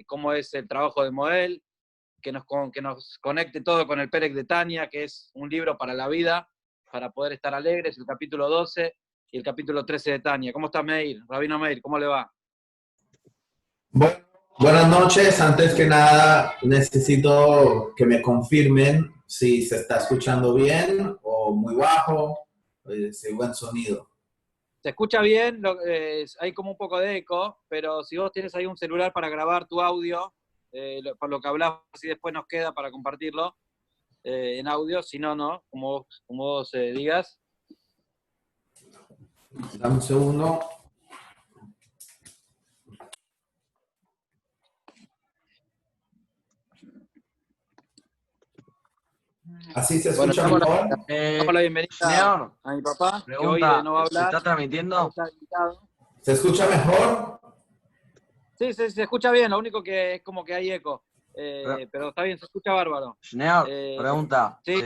cómo es el trabajo de Moel, que nos conecte todo con el Perec de Tania, que es un libro para la vida, para poder estar alegres, el capítulo 12 y el capítulo 13 de Tania. ¿Cómo está Meir? Rabino Meir, ¿cómo le va? Bueno, buenas noches. Antes que nada, necesito que me confirmen si se está escuchando bien o muy bajo, si hay buen sonido. Se escucha bien, hay como un poco de eco, pero si vos tienes ahí un celular para grabar tu audio, por lo que hablás, así después nos queda para compartirlo en audio, si no, no, como vos digas. Dame un segundo. ¿Así se escucha mejor? Damos la bienvenida señor, a mi papá, pregunta, que hoy no va a hablar. ¿se está transmitiendo? ¿Se escucha mejor? Sí, se escucha bien, lo único que es como que hay eco. Pero está bien, se escucha bárbaro. Señor, pregunta, sí.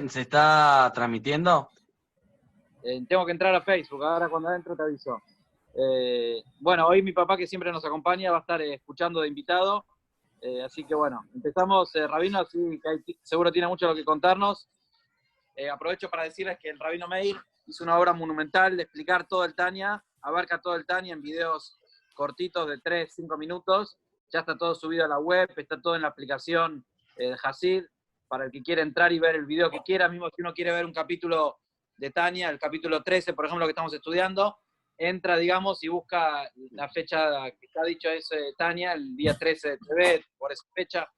¿se está transmitiendo? Tengo que entrar a Facebook, ahora cuando entro te aviso. Bueno, hoy mi papá, que siempre nos acompaña, va a estar escuchando de invitado. Así que bueno, empezamos, Rabino, así que seguro tiene mucho lo que contarnos. Aprovecho para decirles que el Rabino Meir hizo una obra monumental de explicar todo el Tania, abarca todo el Tania en videos cortitos de 3-5 minutos. Ya está todo subido a la web, está todo en la aplicación de Hasid, para el que quiera entrar y ver el video que quiera. Mismo si uno quiere ver un capítulo de Tania, el capítulo 13, por ejemplo, que estamos estudiando, entra, digamos, y busca la fecha que está dicho es Tania, el día 13 de TV, por esa fecha.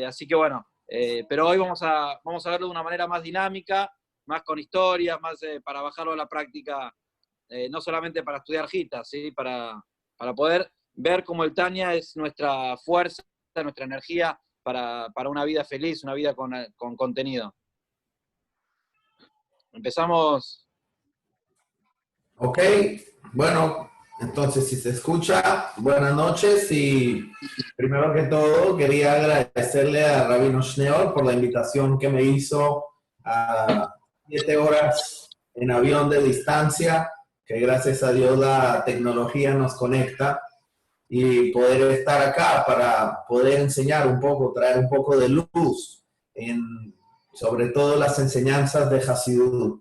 Así que bueno, pero hoy vamos a verlo de una manera más dinámica, más con historias, más para bajarlo a la práctica, no solamente para estudiar Gita, ¿sí? Para poder ver cómo el Tania es nuestra fuerza, nuestra energía para una vida feliz, una vida con contenido. Empezamos. Ok, bueno, entonces si se escucha, buenas noches y primero que todo quería agradecerle a Rabino Schneor por la invitación que me hizo a 7 horas en avión de distancia, que gracias a Dios la tecnología nos conecta y poder estar acá para poder enseñar un poco, traer un poco de luz en sobre todo las enseñanzas de Hasidut.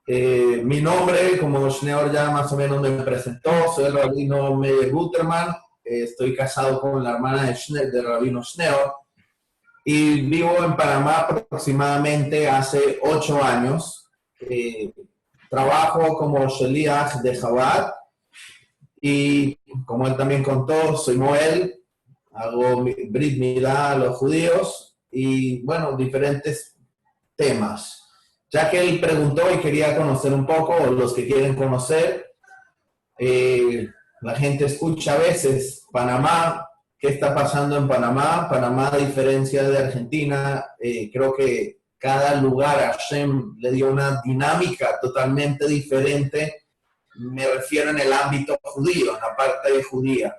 Mi nombre, como Schneor ya más o menos me presentó, soy el Rabino Meir Guterman, estoy casado con la hermana de Rabino Schneor y vivo en Panamá aproximadamente hace 8 años. Trabajo como Sheliach de Chabad y como él también contó, soy Moel, hago Brit Milá a los judíos y bueno, diferentes temas. Ya que él preguntó y quería conocer un poco, o los que quieren conocer, la gente escucha a veces Panamá, ¿qué está pasando en Panamá? Panamá, a diferencia de Argentina, creo que cada lugar a Hashem le dio una dinámica totalmente diferente, me refiero en el ámbito judío, en la parte judía.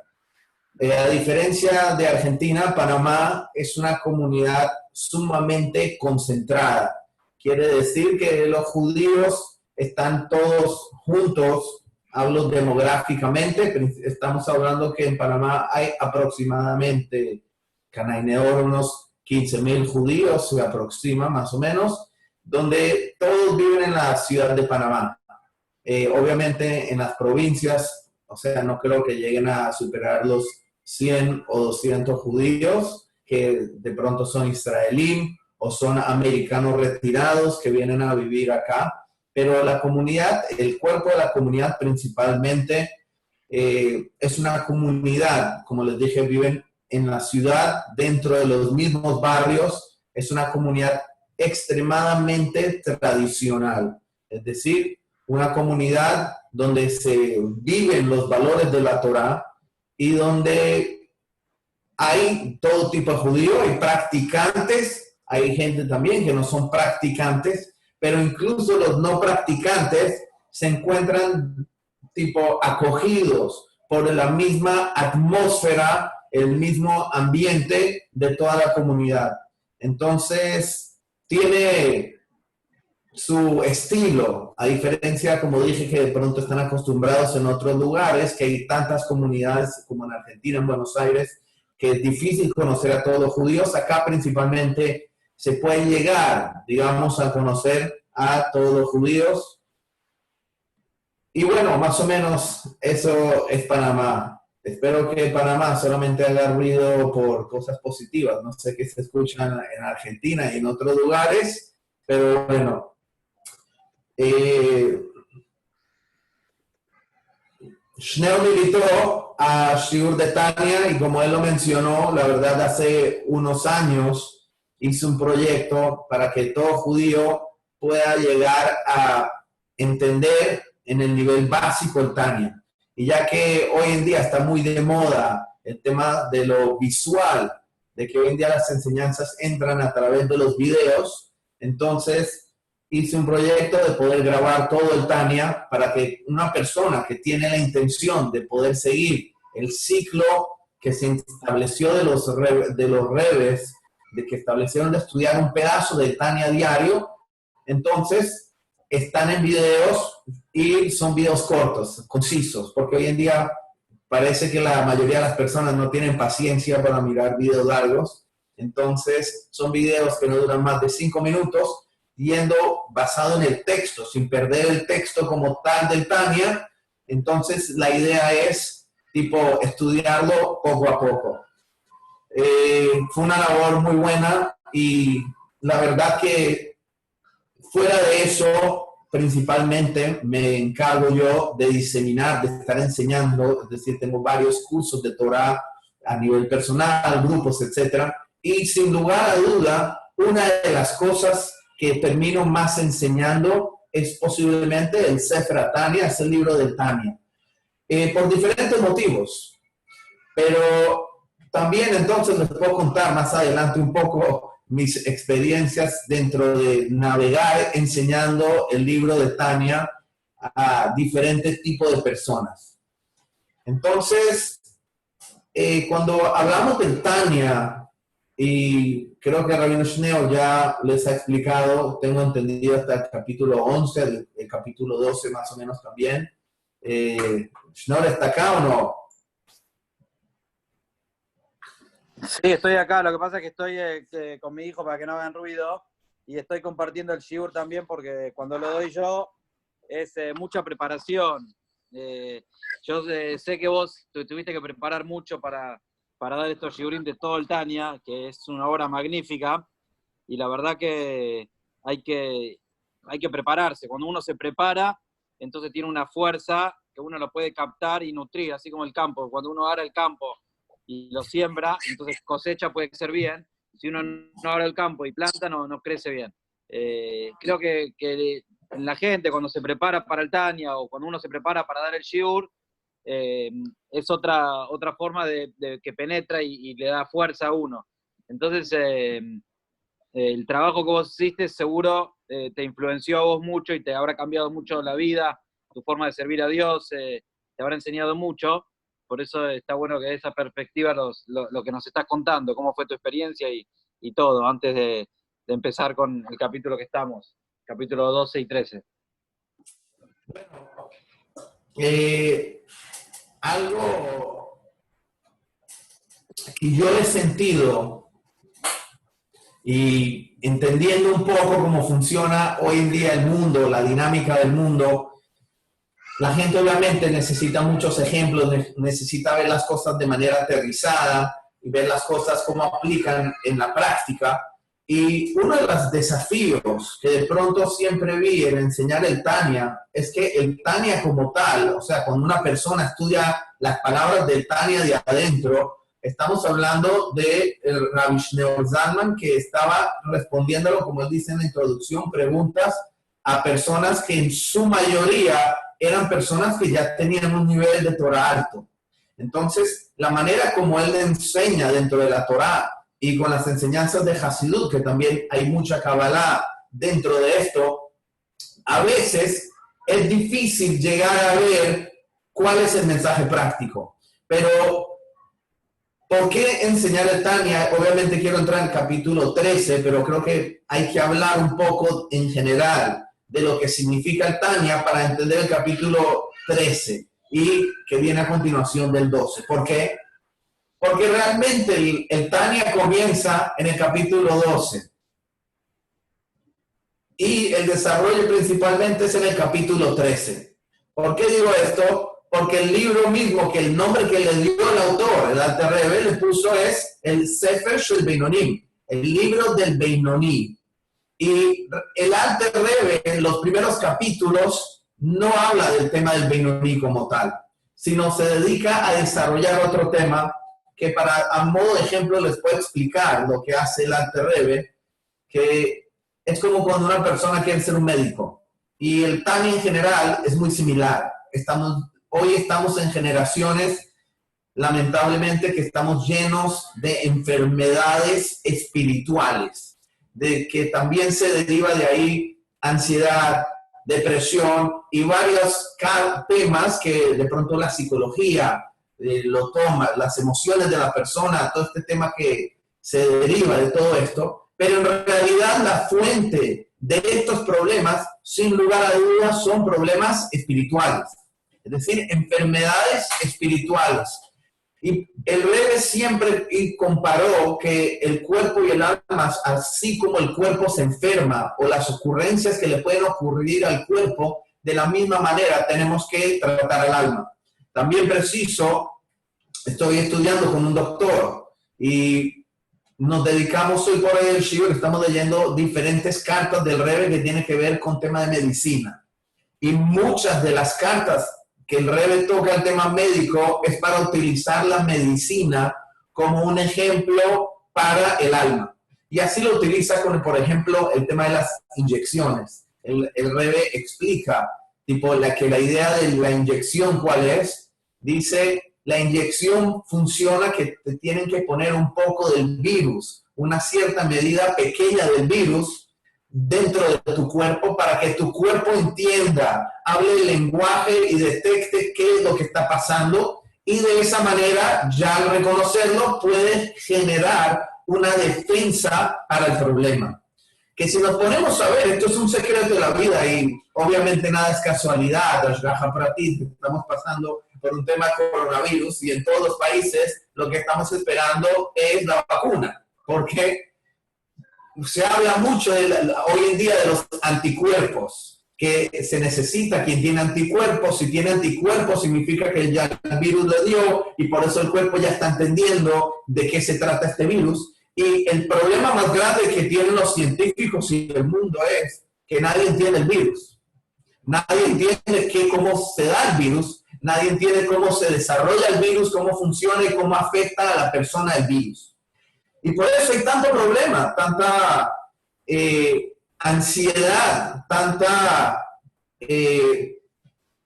A diferencia de Argentina, Panamá es una comunidad sumamente concentrada. Quiere decir que los judíos están todos juntos, hablo demográficamente, estamos hablando que en Panamá hay aproximadamente, Canaineor, unos 15,000 judíos, se aproxima más o menos, donde todos viven en la ciudad de Panamá. Obviamente en las provincias, o sea, no creo que lleguen a superar los 100 o 200 judíos que de pronto son israelíes o son americanos retirados que vienen a vivir acá, pero la comunidad, el cuerpo de la comunidad principalmente es una comunidad, como les dije, viven en la ciudad, dentro de los mismos barrios, es una comunidad extremadamente tradicional, es decir, una comunidad donde se viven los valores de la Torá y donde hay todo tipo de judíos, hay practicantes, hay gente también que no son practicantes, pero incluso los no practicantes se encuentran tipo acogidos por la misma atmósfera, el mismo ambiente de toda la comunidad. Entonces, tiene su estilo, a diferencia, como dije, que de pronto están acostumbrados en otros lugares, que hay tantas comunidades como en Argentina, en Buenos Aires, que es difícil conocer a todos los judíos. Acá principalmente se puede llegar, digamos, a conocer a todos los judíos. Y bueno, más o menos eso es Panamá. Espero que Panamá solamente haga ruido por cosas positivas. No sé qué se escuchan en Argentina y en otros lugares, pero bueno. Schneur militó a Shiur de Tania y como él lo mencionó, la verdad hace unos años hizo un proyecto para que todo judío pueda llegar a entender en el nivel básico el Tania. Y ya que hoy en día está muy de moda el tema de lo visual, de que hoy en día las enseñanzas entran a través de los videos, entonces hice un proyecto de poder grabar todo el Tania para que una persona que tiene la intención de poder seguir el ciclo que se estableció de los rebes, de que establecieron de estudiar un pedazo del Tania diario, entonces están en videos y son videos cortos, concisos, porque hoy en día parece que la mayoría de las personas no tienen paciencia para mirar videos largos, entonces son videos que no duran más de 5 minutos, yendo basado en el texto, sin perder el texto como tal del Tania. Entonces, la idea es, tipo, estudiarlo poco a poco. Fue una labor muy buena y la verdad que fuera de eso, principalmente me encargo yo de diseminar, de estar enseñando, es decir, tengo varios cursos de Torah a nivel personal, grupos, etc. Y sin lugar a duda, una de las cosas que termino más enseñando es posiblemente el Sefer Tania, es el libro del Tania, por diferentes motivos. Pero también entonces les puedo contar más adelante un poco mis experiencias dentro de navegar enseñando el libro de Tania a diferentes tipos de personas. Entonces, cuando hablamos del Tania, y creo que Rabino Schneur ya les ha explicado, tengo entendido hasta el capítulo 11, el capítulo 12 más o menos también. ¿Schneur está acá o no? Sí, estoy acá. Lo que pasa es que estoy con mi hijo para que no hagan ruido y estoy compartiendo el shiur también porque cuando lo doy yo es mucha preparación. Yo sé que vos tuviste que preparar mucho para dar estos shiurim de todo el Tania, que es una obra magnífica, y la verdad que hay que prepararse. Cuando uno se prepara, entonces tiene una fuerza que uno lo puede captar y nutrir, así como el campo. Cuando uno ara el campo y lo siembra, entonces cosecha puede ser bien. Si uno no ara el campo y planta, no crece bien. Creo que la gente cuando se prepara para el Tania o cuando uno se prepara para dar el shiur, es otra forma de que penetra y le da fuerza a uno. Entonces, el trabajo que vos hiciste seguro te influenció a vos mucho y te habrá cambiado mucho la vida, tu forma de servir a Dios, te habrá enseñado mucho. Por eso está bueno que de esa perspectiva lo que nos estás contando, cómo fue tu experiencia y todo, antes de empezar con el capítulo que estamos, capítulo 12 y 13. Algo que yo he sentido y entendiendo un poco cómo funciona hoy en día el mundo, la dinámica del mundo, la gente obviamente necesita muchos ejemplos, necesita ver las cosas de manera aterrizada y ver las cosas cómo aplican en la práctica. Y uno de los desafíos que de pronto siempre vi en enseñar el Tania es que el Tania como tal, o sea, cuando una persona estudia las palabras del Tania de adentro, estamos hablando de Rabbi Schneur Zalman, que estaba respondiéndolo, como él dice en la introducción, preguntas a personas que en su mayoría eran personas que ya tenían un nivel de Torah alto. Entonces, la manera como él le enseña dentro de la Torah y con las enseñanzas de Hasidut, que también hay mucha Kabbalah dentro de esto, a veces es difícil llegar a ver cuál es el mensaje práctico. Pero ¿Por qué enseñar el Tania? Obviamente quiero entrar en el capítulo 13, pero creo que hay que hablar un poco en general de lo que significa el Tania para entender el capítulo 13 y que viene a continuación del 12. ¿Por qué? Porque realmente el Tania comienza en el capítulo 12 y el desarrollo principalmente es en el capítulo 13. ¿Por qué digo esto? Porque el libro mismo, que el nombre que le dio el autor, el Alter Rebbe, le puso es el Sefer Shel Beinonim, el libro del Beinoní. Y el Alter Rebbe, en los primeros capítulos, no habla del tema del Beinoní como tal, sino se dedica a desarrollar otro tema que a modo de ejemplo les puedo explicar lo que hace el Alter Rebbe, que es como cuando una persona quiere ser un médico. Y el Tania en general es muy similar. Hoy estamos en generaciones, lamentablemente, que estamos llenos de enfermedades espirituales, de que también se deriva de ahí ansiedad, depresión y varios temas que de pronto la psicología lo toma, las emociones de la persona, todo este tema que se deriva de todo esto, pero en realidad la fuente de estos problemas, sin lugar a dudas, son problemas espirituales. Es decir, enfermedades espirituales. Y el Rebbe siempre comparó que el cuerpo y el alma, así como el cuerpo se enferma o las ocurrencias que le pueden ocurrir al cuerpo, de la misma manera tenemos que tratar al alma. También preciso, estoy estudiando con un doctor y nos dedicamos hoy por hoy al shiur, estamos leyendo diferentes cartas del Rebbe que tienen que ver con tema de medicina. Y muchas de las cartas que el Rebbe toca el tema médico es para utilizar la medicina como un ejemplo para el alma. Y así lo utiliza con, por ejemplo, el tema de las inyecciones. El Rebbe explica, que la idea de la inyección, ¿cuál es? Dice, la inyección funciona que te tienen que poner un poco del virus, una cierta medida pequeña del virus, dentro de tu cuerpo para que tu cuerpo entienda, hable el lenguaje y detecte qué es lo que está pasando y de esa manera, ya al reconocerlo, puede generar una defensa para el problema. Que si nos ponemos a ver, esto es un secreto de la vida y obviamente nada es casualidad, estamos pasando por un tema de coronavirus y en todos los países lo que estamos esperando es la vacuna, porque se habla mucho hoy en día de los anticuerpos, que se necesita quien tiene anticuerpos. Si tiene anticuerpos significa que ya el virus le dio y por eso el cuerpo ya está entendiendo de qué se trata este virus. Y el problema más grande que tienen los científicos y el mundo es que nadie entiende el virus. Nadie entiende cómo se da el virus, nadie entiende cómo se desarrolla el virus, cómo funciona y cómo afecta a la persona el virus. Y por eso hay tanto problema, tanta ansiedad, tanta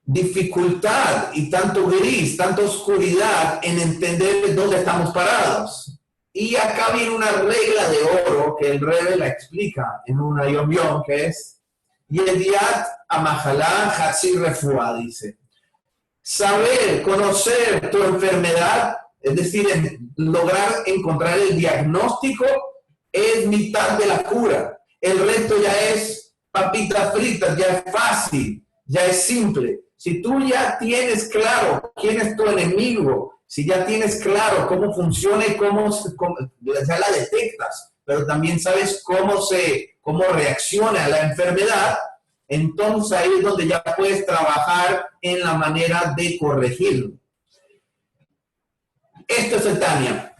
dificultad y tanto gris, tanta oscuridad en entender dónde estamos parados. Y acá viene una regla de oro que el Rebbe la explica en una Yom Yom, que es Yediat Amahalá Hatzi Refuá, dice. Saber, conocer tu enfermedad, es decir, lograr encontrar el diagnóstico es mitad de la cura. El resto ya es papitas fritas, ya es fácil, ya es simple. Si tú ya tienes claro quién es tu enemigo, si ya tienes claro cómo funciona y cómo ya la detectas, pero también sabes cómo reacciona a la enfermedad, entonces ahí es donde ya puedes trabajar en la manera de corregirlo. Esto es el Tania.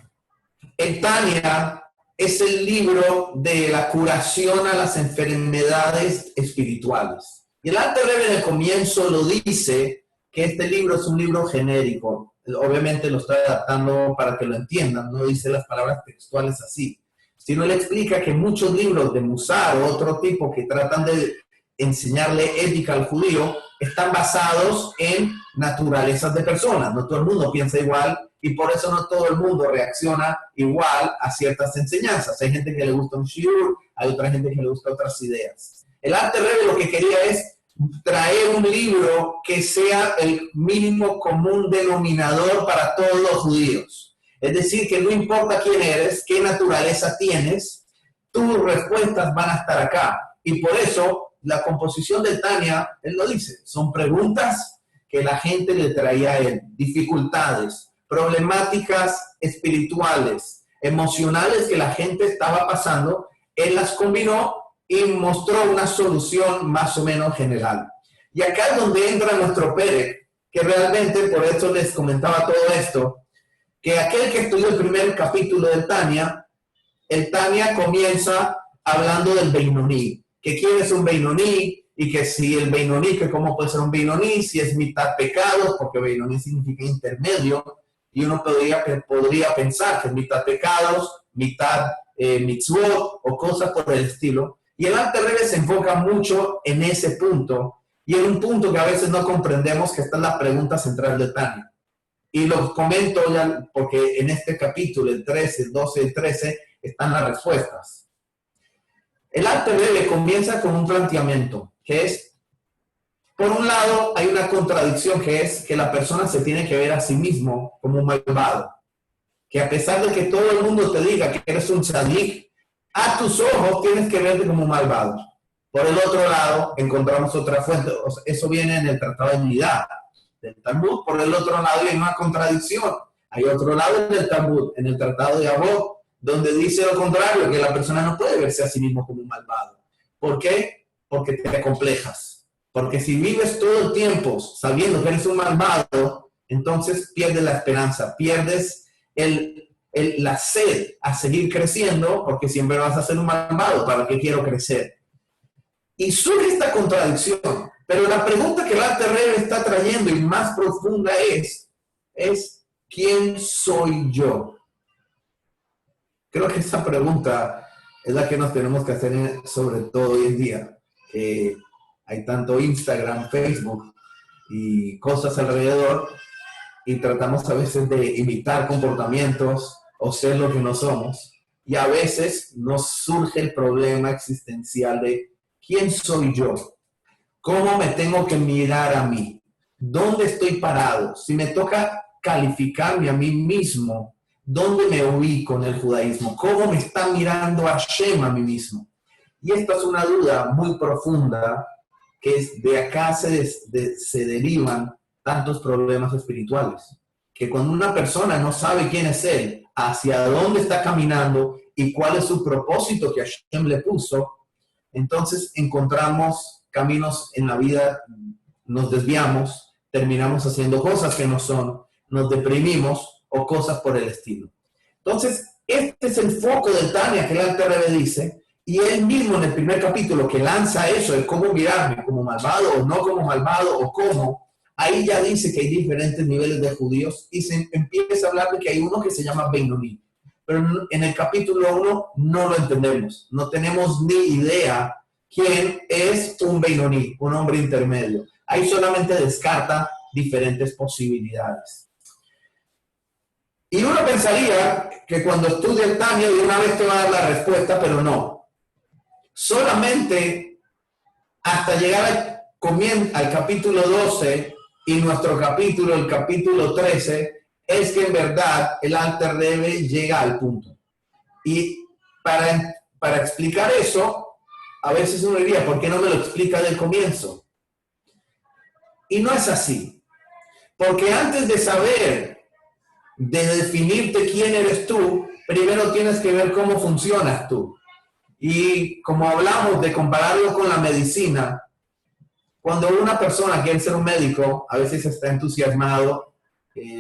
El Tania es el libro de la curación a las enfermedades espirituales. Y el Alter Rebbe en el comienzo lo dice que este libro es un libro genérico. Obviamente lo estoy adaptando para que lo entiendan, no dice las palabras textuales así. Sino le explica que muchos libros de Musar o otro tipo que tratan de enseñarle ética al judío están basados en naturalezas de personas. No todo el mundo piensa igual y por eso no todo el mundo reacciona igual a ciertas enseñanzas. Hay gente que le gusta un shiur, hay otra gente que le gusta otras ideas. El Alter Rebbe lo que quería es traer un libro que sea el mínimo común denominador para todos los judíos. Es decir, que no importa quién eres, qué naturaleza tienes, tus respuestas van a estar acá. Y por eso, la composición de Tania, él lo dice, son preguntas que la gente le traía a él, dificultades, problemáticas espirituales, emocionales que la gente estaba pasando, él las combinó y mostró una solución más o menos general. Y acá es donde entra nuestro Perec, que realmente, por eso les comentaba todo esto, que aquel que estudió el primer capítulo del Tania, el Tania comienza hablando del Beinoní, que quién es un Beinoní, y que si el Beinoní, que cómo puede ser un Beinoní, si es mitad pecado, porque Beinoní significa intermedio, y uno podría pensar que es mitad pecados, mitad mitzvot, o cosas por el estilo. Y el Alter Rebbe se enfoca mucho en ese punto, y en un punto que a veces no comprendemos, que está en la pregunta central de Tania. Y lo comento ya porque en este capítulo, el 13, el 12 y el 13, están las respuestas. El Alter Rebbe comienza con un planteamiento, que es, por un lado, hay una contradicción, que es que la persona se tiene que ver a sí mismo como un malvado. Que a pesar de que todo el mundo te diga que eres un tzadik, a tus ojos tienes que verte como un malvado. Por el otro lado, encontramos otra fuente, o sea, eso viene en el Tratado de Unidad del Talmud. Por el otro lado hay una contradicción. Hay otro lado en el Talmud, en el Tratado de Abod, donde dice lo contrario, que la persona no puede verse a sí mismo como un malvado. ¿Por qué? Porque te acomplejas. Porque si vives todo el tiempo sabiendo que eres un malvado, entonces pierdes la esperanza, pierdes la sed a seguir creciendo, porque siempre vas a ser un malvado. ¿Para qué quiero crecer? Y surge esta contradicción, pero la pregunta que el Alter Rebbe está trayendo y más profunda es ¿quién soy yo? Creo que esa pregunta es la que nos tenemos que hacer sobre todo hoy en día, que hay tanto Instagram, Facebook y cosas alrededor, y tratamos a veces de imitar comportamientos o ser lo que no somos, y a veces nos surge el problema existencial de ¿quién soy yo? ¿Cómo me tengo que mirar a mí? ¿Dónde estoy parado? Si me toca calificarme a mí mismo, ¿dónde me ubico en el judaísmo? ¿Cómo me está mirando Hashem a mí mismo? Y esta es una duda muy profunda, que es de acá se derivan tantos problemas espirituales. Que cuando una persona no sabe quién es él, hacia dónde está caminando y cuál es su propósito que Hashem le puso, entonces encontramos caminos en la vida, nos desviamos, terminamos haciendo cosas que no son, nos deprimimos o cosas por el estilo. Entonces, este es el foco del Tania que el Alter Rebbe dice, y él mismo en el primer capítulo que lanza eso, de cómo mirarme, como malvado o no como malvado o cómo, ahí ya dice que hay diferentes niveles de judíos y se empieza a hablar de que hay uno que se llama Beinoní. Pero en el capítulo 1 no lo entendemos, no tenemos ni idea quién es un Beinoní, un hombre intermedio. Ahí solamente descarta diferentes posibilidades. Y uno pensaría que cuando estudia el Tania de una vez te va a dar la respuesta, pero no. Solamente hasta llegar al capítulo 12 y nuestro capítulo, el capítulo 13, es que en verdad el Alter Rebbe llega al punto. Y para explicar eso, a veces uno diría, ¿por qué no me lo explica del comienzo? Y no es así. Porque antes de saber, de definirte quién eres tú, primero tienes que ver cómo funcionas tú. Y como hablamos de compararlo con la medicina, cuando una persona quiere ser un médico, a veces está entusiasmado.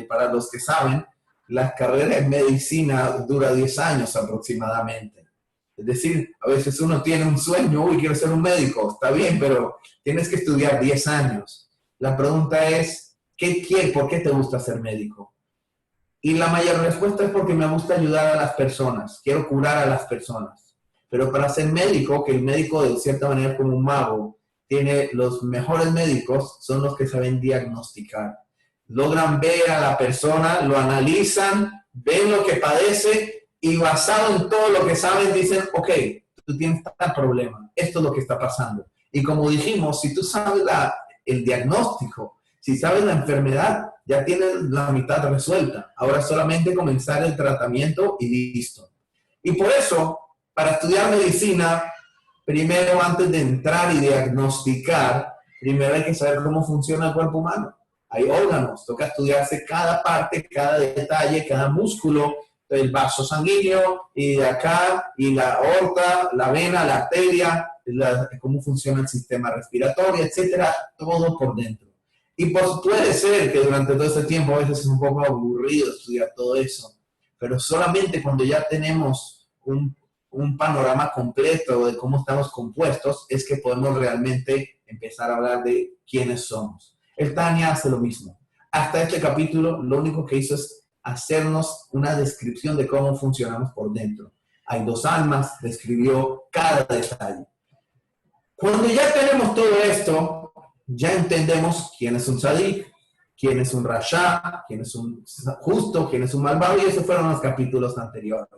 Para los que saben, la carrera en medicina dura 10 años aproximadamente. Es decir, a veces uno tiene un sueño, uy, quiero ser un médico, está bien, pero tienes que estudiar 10 años. La pregunta es, ¿por qué te gusta ser médico? Y la mayor respuesta es porque me gusta ayudar a las personas, quiero curar a las personas. Pero para ser médico, que el médico de cierta manera es como un mago, tiene los mejores médicos, son los que saben diagnosticar. Logran ver a la persona, lo analizan, ven lo que padece y basado en todo lo que saben dicen, ok, tú tienes tal problema, esto es lo que está pasando. Y como dijimos, si tú sabes el diagnóstico, si sabes la enfermedad, ya tienen la mitad resuelta. Ahora solamente comenzar el tratamiento y listo. Y por eso, para estudiar medicina, primero antes de entrar y diagnosticar, primero hay que saber cómo funciona el cuerpo humano. Hay órganos, toca estudiarse cada parte, cada detalle, cada músculo, el vaso sanguíneo, y de acá, y la aorta, la vena, la arteria, cómo funciona el sistema respiratorio, etcétera, todo por dentro. Y pues puede ser que durante todo este tiempo a veces es un poco aburrido estudiar todo eso, pero solamente cuando ya tenemos un panorama completo de cómo estamos compuestos es que podemos realmente empezar a hablar de quiénes somos. El Tania hace lo mismo. Hasta este capítulo lo único que hizo es hacernos una descripción de cómo funcionamos por dentro. Hay dos almas, describió cada detalle. Cuando ya tenemos todo esto, ya entendemos quién es un tzadik, quién es un rasha, quién es un justo, quién es un malvado, y esos fueron los capítulos anteriores.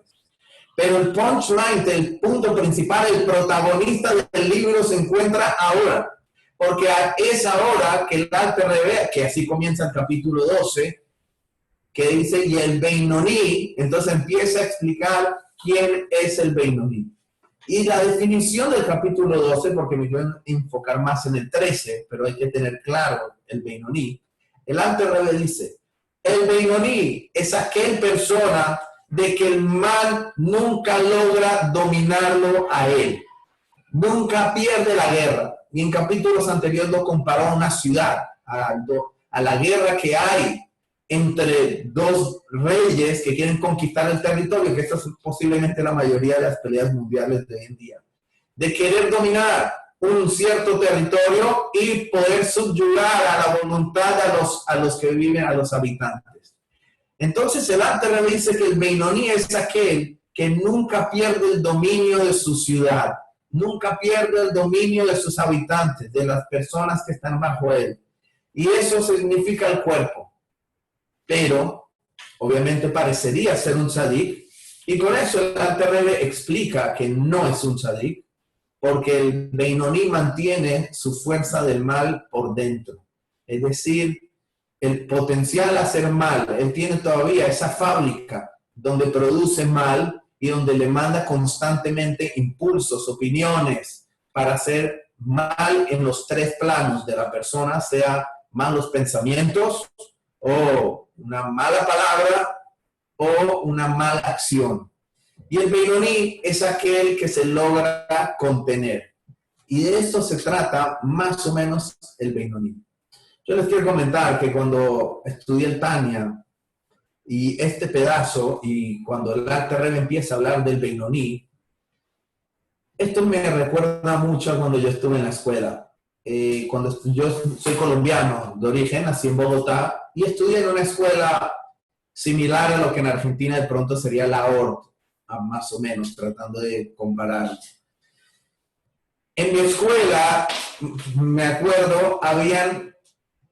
Pero el punchline, el punto principal, el protagonista del libro se encuentra ahora. Porque es ahora que el Alter Rebbe, que así comienza el capítulo 12, que dice, y el Beinoní, entonces empieza a explicar quién es el Beinoní. Y la definición del capítulo 12, porque me quiero enfocar más en el 13, pero hay que tener claro el Beinoní. El Alter Rebbe dice, el Beinoní es aquel persona de que el mal nunca logra dominarlo a él. Nunca pierde la guerra. Y en capítulos anteriores lo comparó a una ciudad, a la guerra que hay entre dos reyes que quieren conquistar el territorio, que esto es posiblemente la mayoría de las peleas mundiales de hoy en día, de querer dominar un cierto territorio y poder subyugar a la voluntad a los que viven, a los habitantes. Entonces el Alter Rebbe dice que el Beinoní es aquel que nunca pierde el dominio de su ciudad, nunca pierde el dominio de sus habitantes, de las personas que están bajo él. Y eso significa el cuerpo. Pero, obviamente, parecería ser un tzadik, y con eso el Alter Rebbe explica que no es un tzadik, porque el Beinoní mantiene su fuerza del mal por dentro. Es decir, el potencial a hacer mal, él tiene todavía esa fábrica donde produce mal y donde le manda constantemente impulsos, opiniones, para hacer mal en los tres planos de la persona, sea malos pensamientos, o una mala palabra, o una mala acción. Y el Beinoní es aquel que se logra contener. Y de esto se trata más o menos el Beinoní. Yo les quiero comentar que cuando estudié el Tania, y este pedazo, y cuando el Alter Rebbe empieza a hablar del Beinoní, esto me recuerda mucho a cuando yo estuve en la escuela. Cuando yo soy colombiano de origen, nací en Bogotá, y estudié en una escuela similar a lo que en Argentina de pronto sería la ORT, más o menos, tratando de comparar. En mi escuela, me acuerdo, habían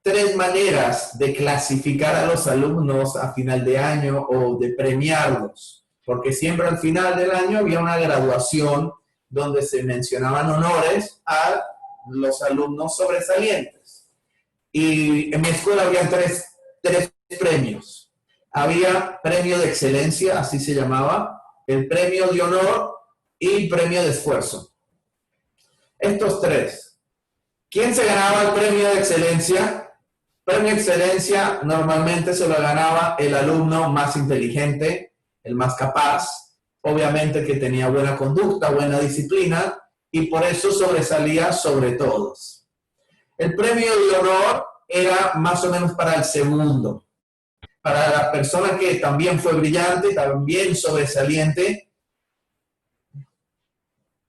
3 maneras de clasificar a los alumnos a final de año o de premiarlos, porque siempre al final del año había una graduación donde se mencionaban honores a los alumnos sobresalientes. Y en mi escuela había tres premios. Había premio de excelencia, así se llamaba, el premio de honor y el premio de esfuerzo. Estos 3. ¿Quién se ganaba el premio de excelencia? Premio de excelencia normalmente se lo ganaba el alumno más inteligente, el más capaz, obviamente que tenía buena conducta, buena disciplina, y por eso sobresalía sobre todos. El premio de honor era más o menos para el segundo, para la persona que también fue brillante, también sobresaliente.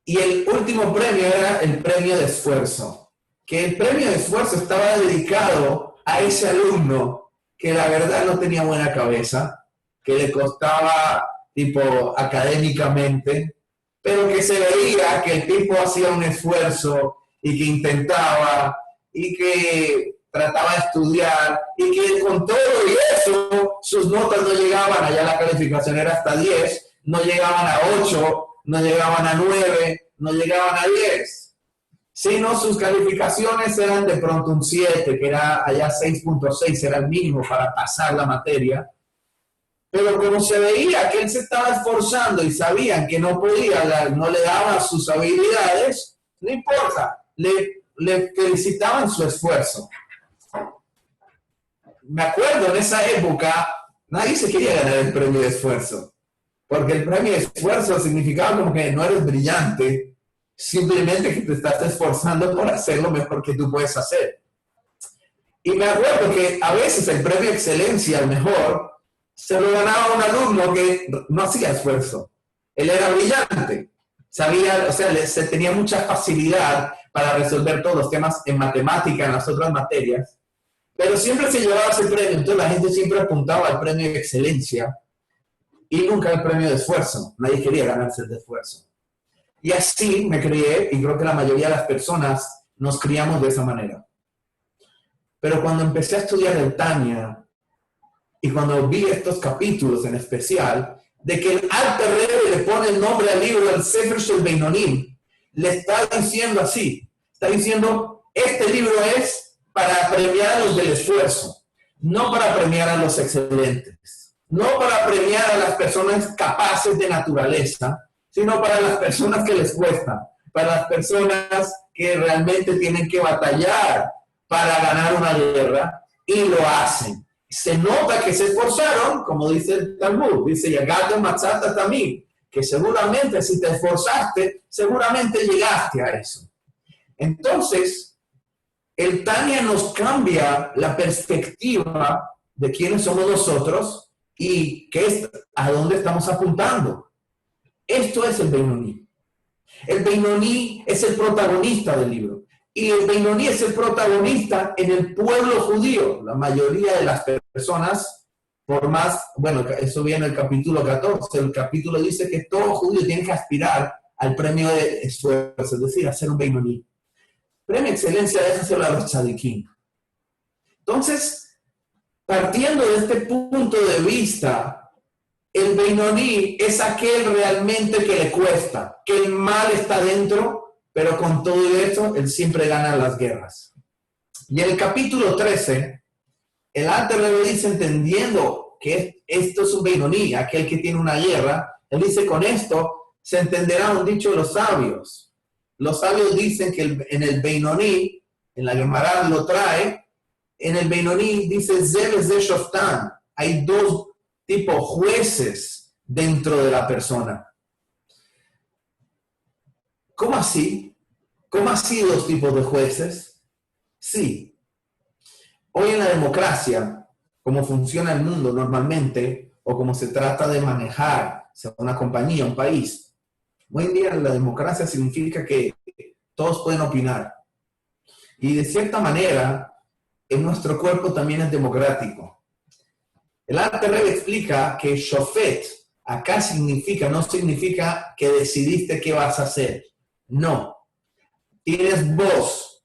Y el último premio era el premio de esfuerzo, que el premio de esfuerzo estaba dedicado a ese alumno que la verdad no tenía buena cabeza, que le costaba tipo académicamente, pero que se veía que el tipo hacía un esfuerzo y que intentaba y que trataba de estudiar y que con todo y eso sus notas no llegaban, allá la calificación era hasta 10, no llegaban a 8, no llegaban a 9, no llegaban a 10. Sí, no, sus calificaciones eran de pronto un 7, que era allá 6.6, era el mínimo para pasar la materia. Pero como se veía que él se estaba esforzando y sabían que no podía, no le daban sus habilidades, no importa, le felicitaban su esfuerzo. Me acuerdo en esa época, nadie se quería ganar el premio de esfuerzo, porque el premio de esfuerzo significaba como que no eres brillante, simplemente que te estás esforzando por hacer lo mejor que tú puedes hacer. Y me acuerdo que a veces el premio de excelencia, el mejor, se lo ganaba un alumno que no hacía esfuerzo. Él era brillante, sabía, o sea, se tenía mucha facilidad para resolver todos los temas en matemática, en las otras materias, pero siempre se llevaba ese premio. Entonces la gente siempre apuntaba al premio de excelencia y nunca al premio de esfuerzo. Nadie quería ganarse el de esfuerzo. Y así me crié, y creo que la mayoría de las personas nos criamos de esa manera. Pero cuando empecé a estudiar el Tanya, y cuando vi estos capítulos en especial, de que el Alter Rebbe le pone el nombre al libro del Sefer Shel Beinonim, le está diciendo así, está diciendo, este libro es para premiar a los del esfuerzo, no para premiar a los excelentes, no para premiar a las personas capaces de naturaleza, sino para las personas que les cuesta, para las personas que realmente tienen que batallar para ganar una guerra y lo hacen. Se nota que se esforzaron, como dice el Talmud, dice Yagato Matzata también, que seguramente si te esforzaste, seguramente llegaste a eso. Entonces, el Tanya nos cambia la perspectiva de quiénes somos nosotros y qué es, a dónde estamos apuntando. Esto es el Beinoní. El Beinoní es el protagonista del libro. Y el Beinoní es el protagonista en el pueblo judío. La mayoría de las personas, por más, bueno, eso viene en el capítulo 14, el capítulo dice que todo judío tiene que aspirar al premio de esfuerzo, es decir, a ser un Beinoní. Premio de excelencia déjaselo a los tzadikim. Entonces, partiendo de este punto de vista, el Beinoní es aquel realmente que le cuesta, que el mal está dentro, pero con todo eso, él siempre gana las guerras. Y en el capítulo 13, el Alter Rebbe dice, entendiendo que esto es un Beinoní, aquel que tiene una guerra, él dice, con esto se entenderá un dicho de los sabios. Los sabios dicen que en el Beinoní, en la Gemara lo trae, en el Beinoní dice, Zebes de Shoftan, hay dos tipos jueces dentro de la persona. ¿Cómo así? ¿Cómo así dos tipos de jueces? Sí. Hoy en la democracia, como funciona el mundo normalmente, o como se trata de manejar una compañía, un país, hoy en día la democracia significa que todos pueden opinar. Y de cierta manera, en nuestro cuerpo también es democrático. El Alter Rebbe explica que Shofet acá no significa que decidiste qué vas a hacer. No. Tienes voz,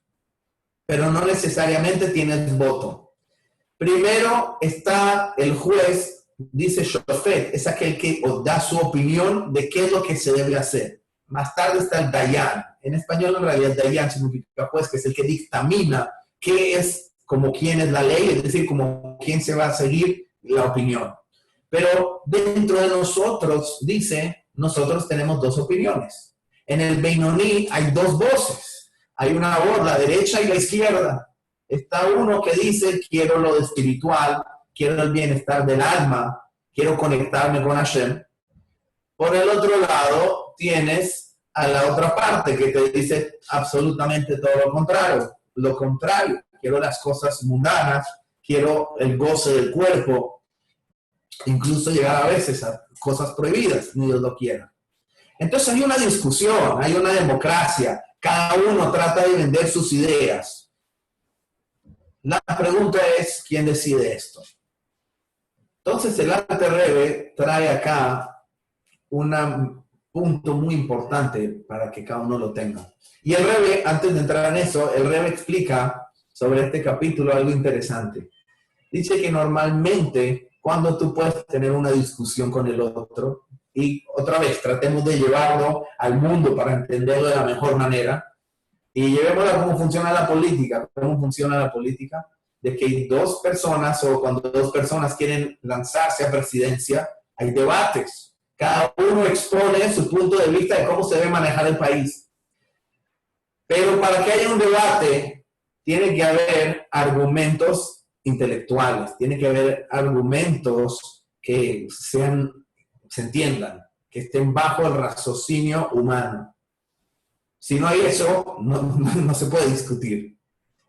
pero no necesariamente tienes voto. Primero está el juez, dice Shofet, es aquel que os da su opinión de qué es lo que se debe hacer. Más tarde está el Dayan. En español en realidad Dayan significa juez, que es el que dictamina qué es, como quién es la ley, es decir, como quién se va a seguir la opinión. Pero dentro de nosotros, dice, nosotros tenemos dos opiniones. En el Beinoní hay dos voces. Hay una voz, la derecha y la izquierda. Está uno que dice, quiero lo espiritual, quiero el bienestar del alma, quiero conectarme con Hashem. Por el otro lado, tienes a la otra parte que te dice absolutamente todo lo contrario. Lo contrario, quiero las cosas mundanas, quiero el goce del cuerpo, incluso llegar a veces a cosas prohibidas, ni Dios lo quiera. Entonces hay una discusión, hay una democracia, cada uno trata de vender sus ideas. La pregunta es, ¿quién decide esto? Entonces el Alter Rebbe trae acá un punto muy importante para que cada uno lo tenga. Y el Rebbe, antes de entrar en eso, el Rebbe explica sobre este capítulo algo interesante. Dice que normalmente cuando tú puedes tener una discusión con el otro, y otra vez tratemos de llevarlo al mundo para entenderlo de la mejor manera, Y llevémosla a cómo funciona la política. ¿Cómo funciona la política? De que dos personas, o cuando dos personas quieren lanzarse a presidencia, hay debates. Cada uno expone su punto de vista de cómo se debe manejar el país. Pero para que haya un debate, tiene que haber argumentos intelectuales, tiene que haber argumentos que se entiendan, que estén bajo el raciocinio humano. Si no hay eso, no se puede discutir.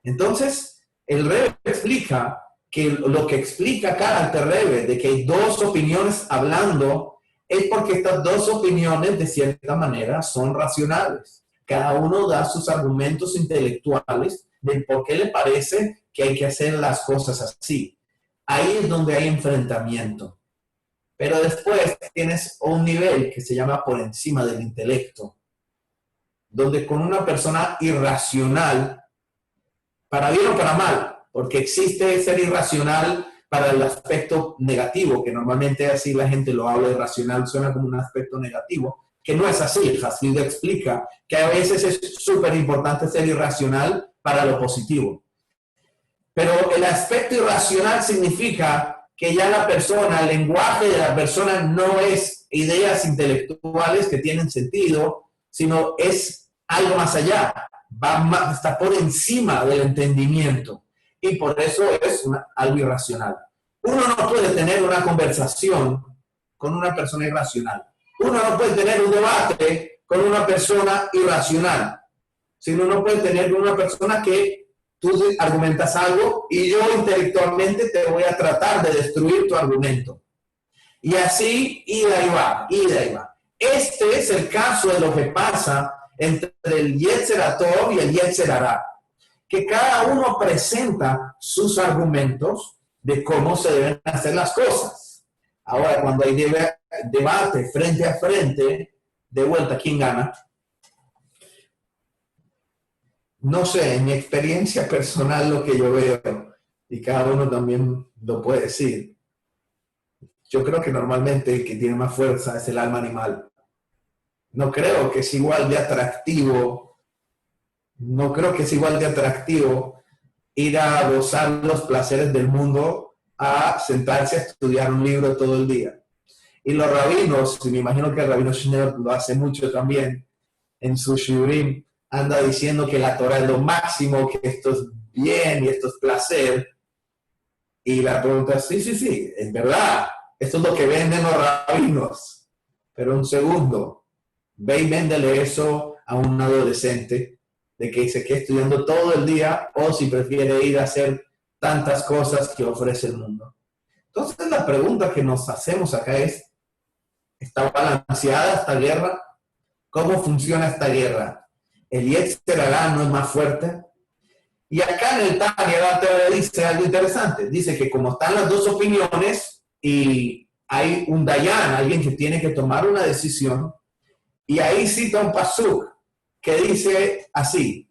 Entonces, el Rebbe explica que lo que explica cada Alter Rebbe, de que hay dos opiniones hablando, es porque estas dos opiniones, de cierta manera, son racionales. Cada uno da sus argumentos intelectuales de por qué le parece que hay que hacer las cosas así. Ahí es donde hay enfrentamiento. Pero después tienes un nivel que se llama por encima del intelecto, donde con una persona irracional, para bien o para mal, porque existe ser irracional para el aspecto negativo, que normalmente así la gente lo habla, irracional suena como un aspecto negativo, que no es así. Hasid explica que a veces es súper importante ser irracional para lo positivo. Pero el aspecto irracional significa que ya la persona, el lenguaje de la persona no es ideas intelectuales que tienen sentido, sino es algo más allá, está por encima del entendimiento. Y por eso es algo irracional. Uno no puede tener una conversación con una persona irracional. Uno no puede tener un debate con una persona irracional, sino uno puede tener una persona que tú argumentas algo y yo intelectualmente te voy a tratar de destruir tu argumento. Y así, ida y va, ida y va. Este es el caso de lo que pasa entre el Yetzer Hatov y el Yetzer Hara, que cada uno presenta sus argumentos de cómo se deben hacer las cosas. Ahora, cuando hay debate frente a frente, de vuelta, ¿quién gana? No sé, en mi experiencia personal lo que yo veo, y cada uno también lo puede decir, yo creo que normalmente el que tiene más fuerza es el alma animal. No creo que es igual de atractivo, ir a gozar los placeres del mundo a sentarse a estudiar un libro todo el día. Y los rabinos, y me imagino que el rabino Schneer lo hace mucho también, en su shiurim, anda diciendo que la Torah es lo máximo, que esto es bien y esto es placer. Y la pregunta es, sí, es verdad, esto es lo que venden los rabinos. Pero un segundo, ve y véndele eso a un adolescente de que se quede estudiando todo el día o si prefiere ir a hacer tantas cosas que ofrece el mundo. Entonces la pregunta que nos hacemos acá es, ¿está balanceada esta guerra? ¿Cómo funciona esta guerra? ¿El Yetzer Hara no es más fuerte? Y acá en el Tanya la Torah dice algo interesante. Dice que como están las dos opiniones y hay un Dayan, alguien que tiene que tomar una decisión, y ahí cita un pasuk que dice así.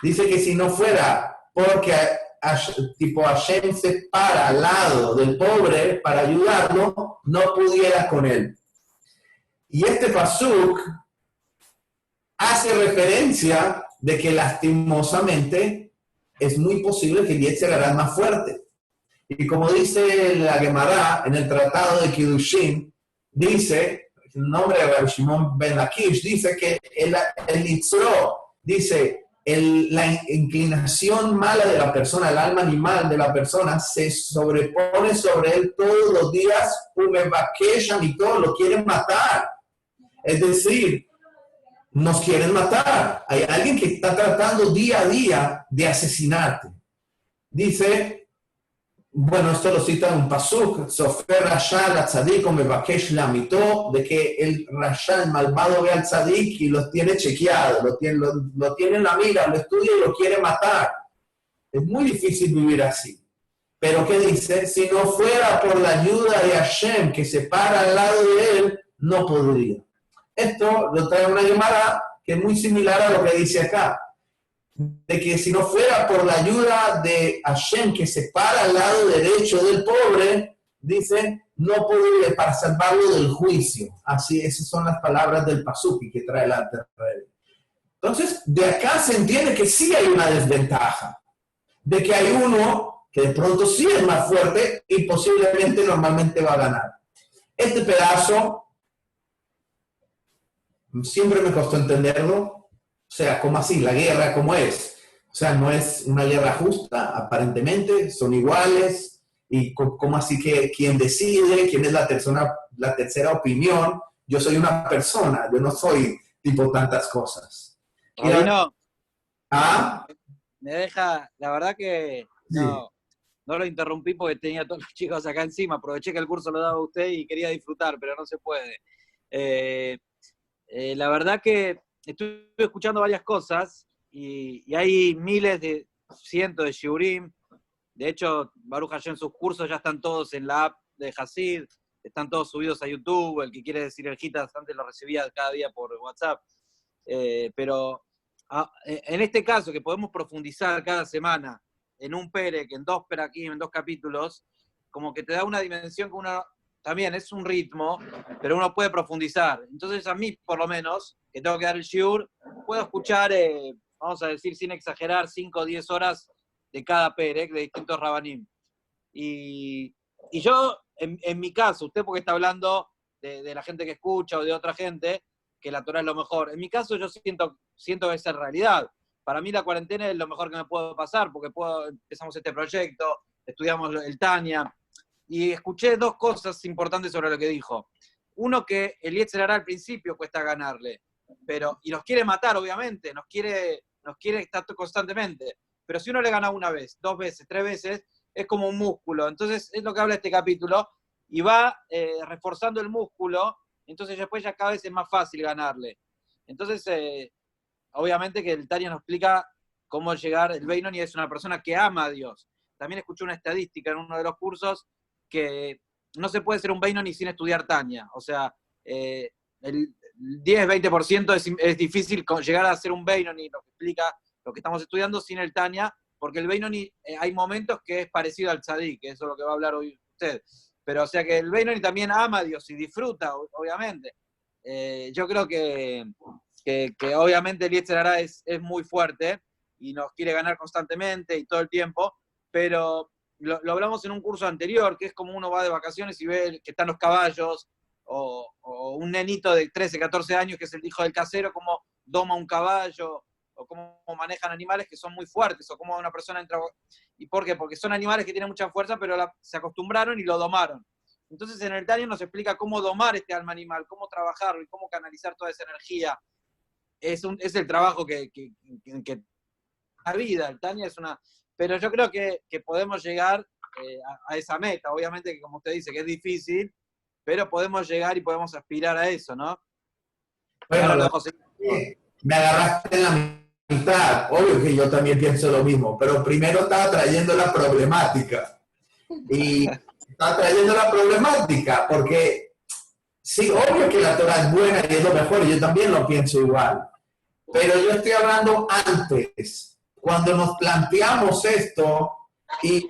Dice que si no fuera porque Hashem se para al lado del pobre para ayudarlo, no pudiera con él. Y este pasuk hace referencia de que lastimosamente es muy posible que el Yetzer Hara es más fuerte. Y como dice la Gemara en el Tratado de Kiddushin, dice, el nombre de Rabbi Shimon ben Lakish, dice que el Yitzro, dice, la inclinación mala de la persona, el alma animal de la persona, se sobrepone sobre él todos los días, y todo lo quieren matar. Es decir, nos quieren matar. Hay alguien que está tratando día a día de asesinarte. Dice, bueno, esto lo cita en un pasuk, Sofer Rasha la Tzadik o Mevakesh la Mito, de que el Rasha, el malvado, ve al Tzadik y lo tiene chequeado, lo tiene en la mira, lo estudia y lo quiere matar. Es muy difícil vivir así. Pero ¿qué dice? Si no fuera por la ayuda de Hashem que se para al lado de él, no podría. Esto lo trae una Gemara que es muy similar a lo que dice acá. De que si no fuera por la ayuda de Hashem que se para al lado derecho del pobre, dice, no podría para salvarlo del juicio. Así, esas son las palabras del Pasuki que trae el Alter Rebbe. Entonces, de acá se entiende que sí hay una desventaja, de que hay uno que de pronto sí es más fuerte y posiblemente normalmente va a ganar. Este pedazo siempre me costó entenderlo, o sea, ¿cómo así? La guerra, ¿cómo es? O sea, no es una guerra justa, aparentemente, son iguales, y ¿cómo así que quién decide? ¿Quién es la tercera opinión? Yo soy una persona, yo no soy tipo tantas cosas. Rabino, Ah, me deja, la verdad que sí. no lo interrumpí porque tenía a todos los chicos acá encima, aproveché que el curso lo daba usted y quería disfrutar, pero no se puede. Eh, la verdad que estuve escuchando varias cosas y hay miles de, cientos de shiurim. De hecho, Baruch Hashem, sus cursos ya están todos en la app de Hasid, están todos subidos a YouTube. El que quiere decir el Gitas antes lo recibía cada día por WhatsApp. Pero en este caso, que podemos profundizar cada semana en un Perek, en dos Perakim, en dos capítulos, como que te da una dimensión que uno también es un ritmo, pero uno puede profundizar. Entonces, a mí, por lo menos, que tengo que dar el shiur, puedo escuchar, vamos a decir sin exagerar, 5 o 10 horas de cada Perek, de distintos Rabanim. Y yo, en mi caso, usted porque está hablando de la gente que escucha o de otra gente, que la Torah es lo mejor. En mi caso yo siento que es en realidad. Para mí la cuarentena es lo mejor que me puede pasar, porque empezamos este proyecto, estudiamos el Tania, y escuché dos cosas importantes sobre lo que dijo. Uno, que el Yetzer Hara al principio cuesta ganarle, y nos quiere matar, obviamente, nos quiere estar constantemente. Pero si uno le gana una vez, 2 veces, 3 veces, es como un músculo. Entonces es lo que habla este capítulo, y va reforzando el músculo, entonces después ya cada vez es más fácil ganarle. Entonces, obviamente que el Tania nos explica cómo llegar, el Beinoni es una persona que ama a Dios. También escuché una estadística en uno de los cursos que no se puede ser un Beinoni sin estudiar Tania. O sea, el 10-20% es difícil llegar a ser un Beinoni, lo que explica lo que estamos estudiando, sin el Tania, porque el Beinoni hay momentos que es parecido al Tzadik, que eso es lo que va a hablar hoy usted. Pero o sea que el Beinoni también ama a Dios y disfruta, obviamente. Yo creo que obviamente el Yetzer Hara es muy fuerte y nos quiere ganar constantemente y todo el tiempo, pero lo hablamos en un curso anterior, que es como uno va de vacaciones y ve que están los caballos, o un nenito de 13, 14 años que es el hijo del casero, cómo doma un caballo, o cómo manejan animales que son muy fuertes, o cómo una persona entra. ¿Y por qué? Porque son animales que tienen mucha fuerza, pero se acostumbraron y lo domaron. Entonces en el Tania nos explica cómo domar este alma animal, cómo trabajarlo y cómo canalizar toda esa energía. Es el trabajo que la vida, el Tania es una. Pero yo creo que podemos llegar a esa meta. Obviamente que, como usted dice, que es difícil, pero podemos llegar y podemos aspirar a eso, ¿no? Bueno, me agarraste en la mitad. Obvio que yo también pienso lo mismo, pero primero estaba trayendo la problemática. Y estaba trayendo la problemática porque sí, obvio que la Torah es buena y es lo mejor, y yo también lo pienso igual. Pero yo estoy hablando antes, cuando nos planteamos esto, y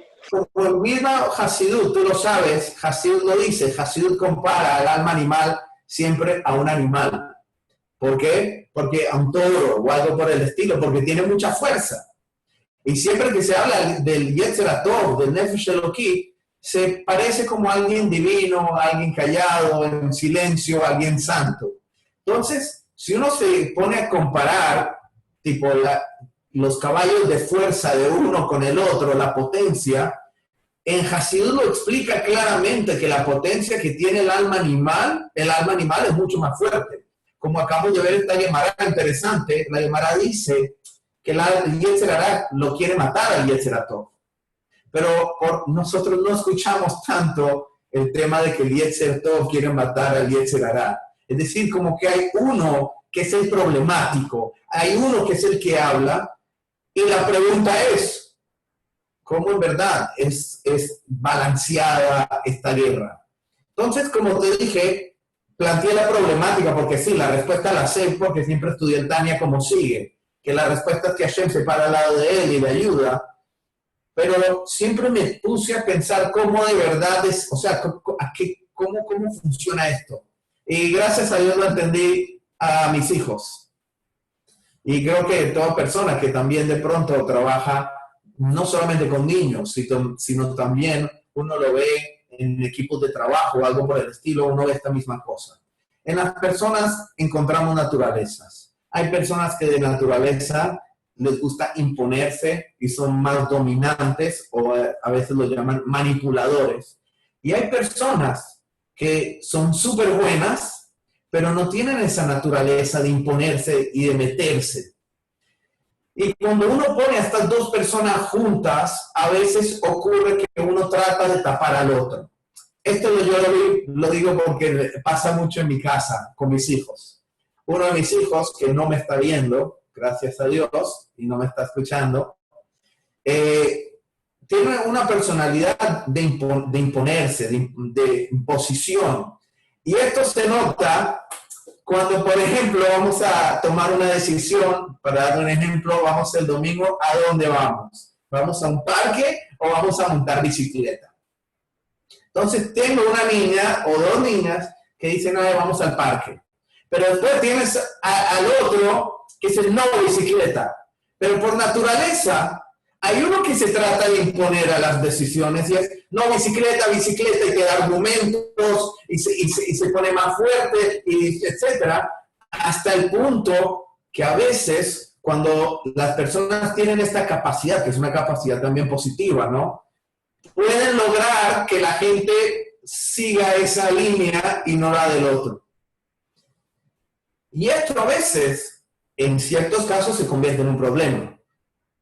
por el mismo Hasidut, tú lo sabes, Hasidut lo dice, Hasidut compara al alma animal siempre a un animal. ¿Por qué? Porque a un toro o algo por el estilo, porque tiene mucha fuerza. Y siempre que se habla del Yetzer Hatov, del Nefesh Eloki, se parece como alguien divino, alguien callado, en silencio, alguien santo. Entonces, si uno se pone a comparar, tipo, los caballos de fuerza de uno con el otro, la potencia, en Hasidut lo explica claramente que la potencia que tiene el alma animal es mucho más fuerte. Como acabamos de ver esta Gemara interesante, la Gemara dice que el Yetzer Hara lo quiere matar al Yetzer Hatov. Pero nosotros no escuchamos tanto el tema de que el Yetzer Tov quiere matar al Yetzer Hara. Es decir, como que hay uno que es el problemático, hay uno que es el que habla, y la pregunta es, ¿cómo en verdad es balanceada esta guerra? Entonces, como te dije, planteé la problemática, porque sí, la respuesta la sé, porque siempre estudié el Tania como sigue, que la respuesta es que Hashem se para al lado de él y le ayuda, pero siempre me puse a pensar cómo de verdad es, o sea, cómo funciona esto. Y gracias a Dios lo entendí a mis hijos. Y creo que toda persona que también de pronto trabaja no solamente con niños, sino también uno lo ve en equipos de trabajo o algo por el estilo, uno ve esta misma cosa. En las personas encontramos naturalezas. Hay personas que de naturaleza les gusta imponerse y son más dominantes o a veces lo llaman manipuladores. Y hay personas que son súper buenas, pero no tienen esa naturaleza de imponerse y de meterse. Y cuando uno pone a estas dos personas juntas, a veces ocurre que uno trata de tapar al otro. Esto yo lo digo porque pasa mucho en mi casa con mis hijos. Uno de mis hijos, que no me está viendo, gracias a Dios, y no me está escuchando, tiene una personalidad de imponerse, de imposición. Y esto se nota cuando, por ejemplo, vamos a tomar una decisión, para dar un ejemplo, vamos el domingo, ¿a dónde vamos? ¿Vamos a un parque o vamos a montar bicicleta? Entonces tengo una niña o dos niñas que dicen, no, vamos al parque. Pero después tienes al otro que dice, no, bicicleta. Pero por naturaleza, hay uno que se trata de imponer a las decisiones y es, no, bicicleta, bicicleta, y te da argumentos y se pone más fuerte, y etcétera, hasta el punto que a veces, cuando las personas tienen esta capacidad, que es una capacidad también positiva, ¿no? Pueden lograr que la gente siga esa línea y no la del otro. Y esto a veces, en ciertos casos, se convierte en un problema.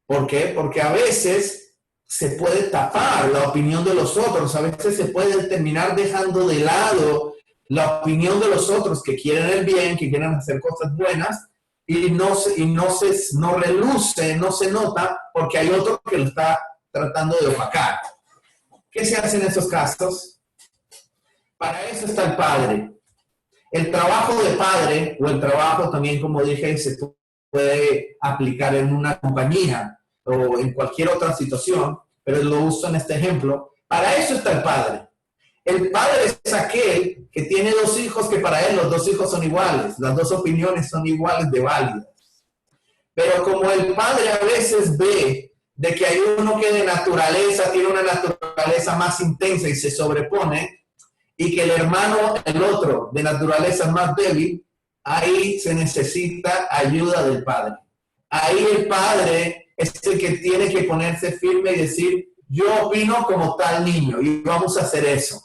¿Por qué? Porque a veces se puede tapar la opinión de los otros, a veces se puede terminar dejando de lado la opinión de los otros que quieren el bien, que quieren hacer cosas buenas, y no reluce, no se nota, porque hay otro que lo está tratando de opacar. ¿Qué se hace en esos casos? Para eso está el padre. El trabajo de padre, o el trabajo también, como dije, se puede aplicar en una compañía o en cualquier otra situación, pero lo uso en este ejemplo. Para eso está el padre. El padre es aquel que tiene dos hijos que para él los dos hijos son iguales, las dos opiniones son iguales de válidas. Pero como el padre a veces ve de que hay uno que de naturaleza tiene una naturaleza más intensa y se sobrepone, y que el hermano, el otro, de naturaleza más débil, ahí se necesita ayuda del padre. Ahí el padre es el que tiene que ponerse firme y decir, yo opino como tal niño y vamos a hacer eso.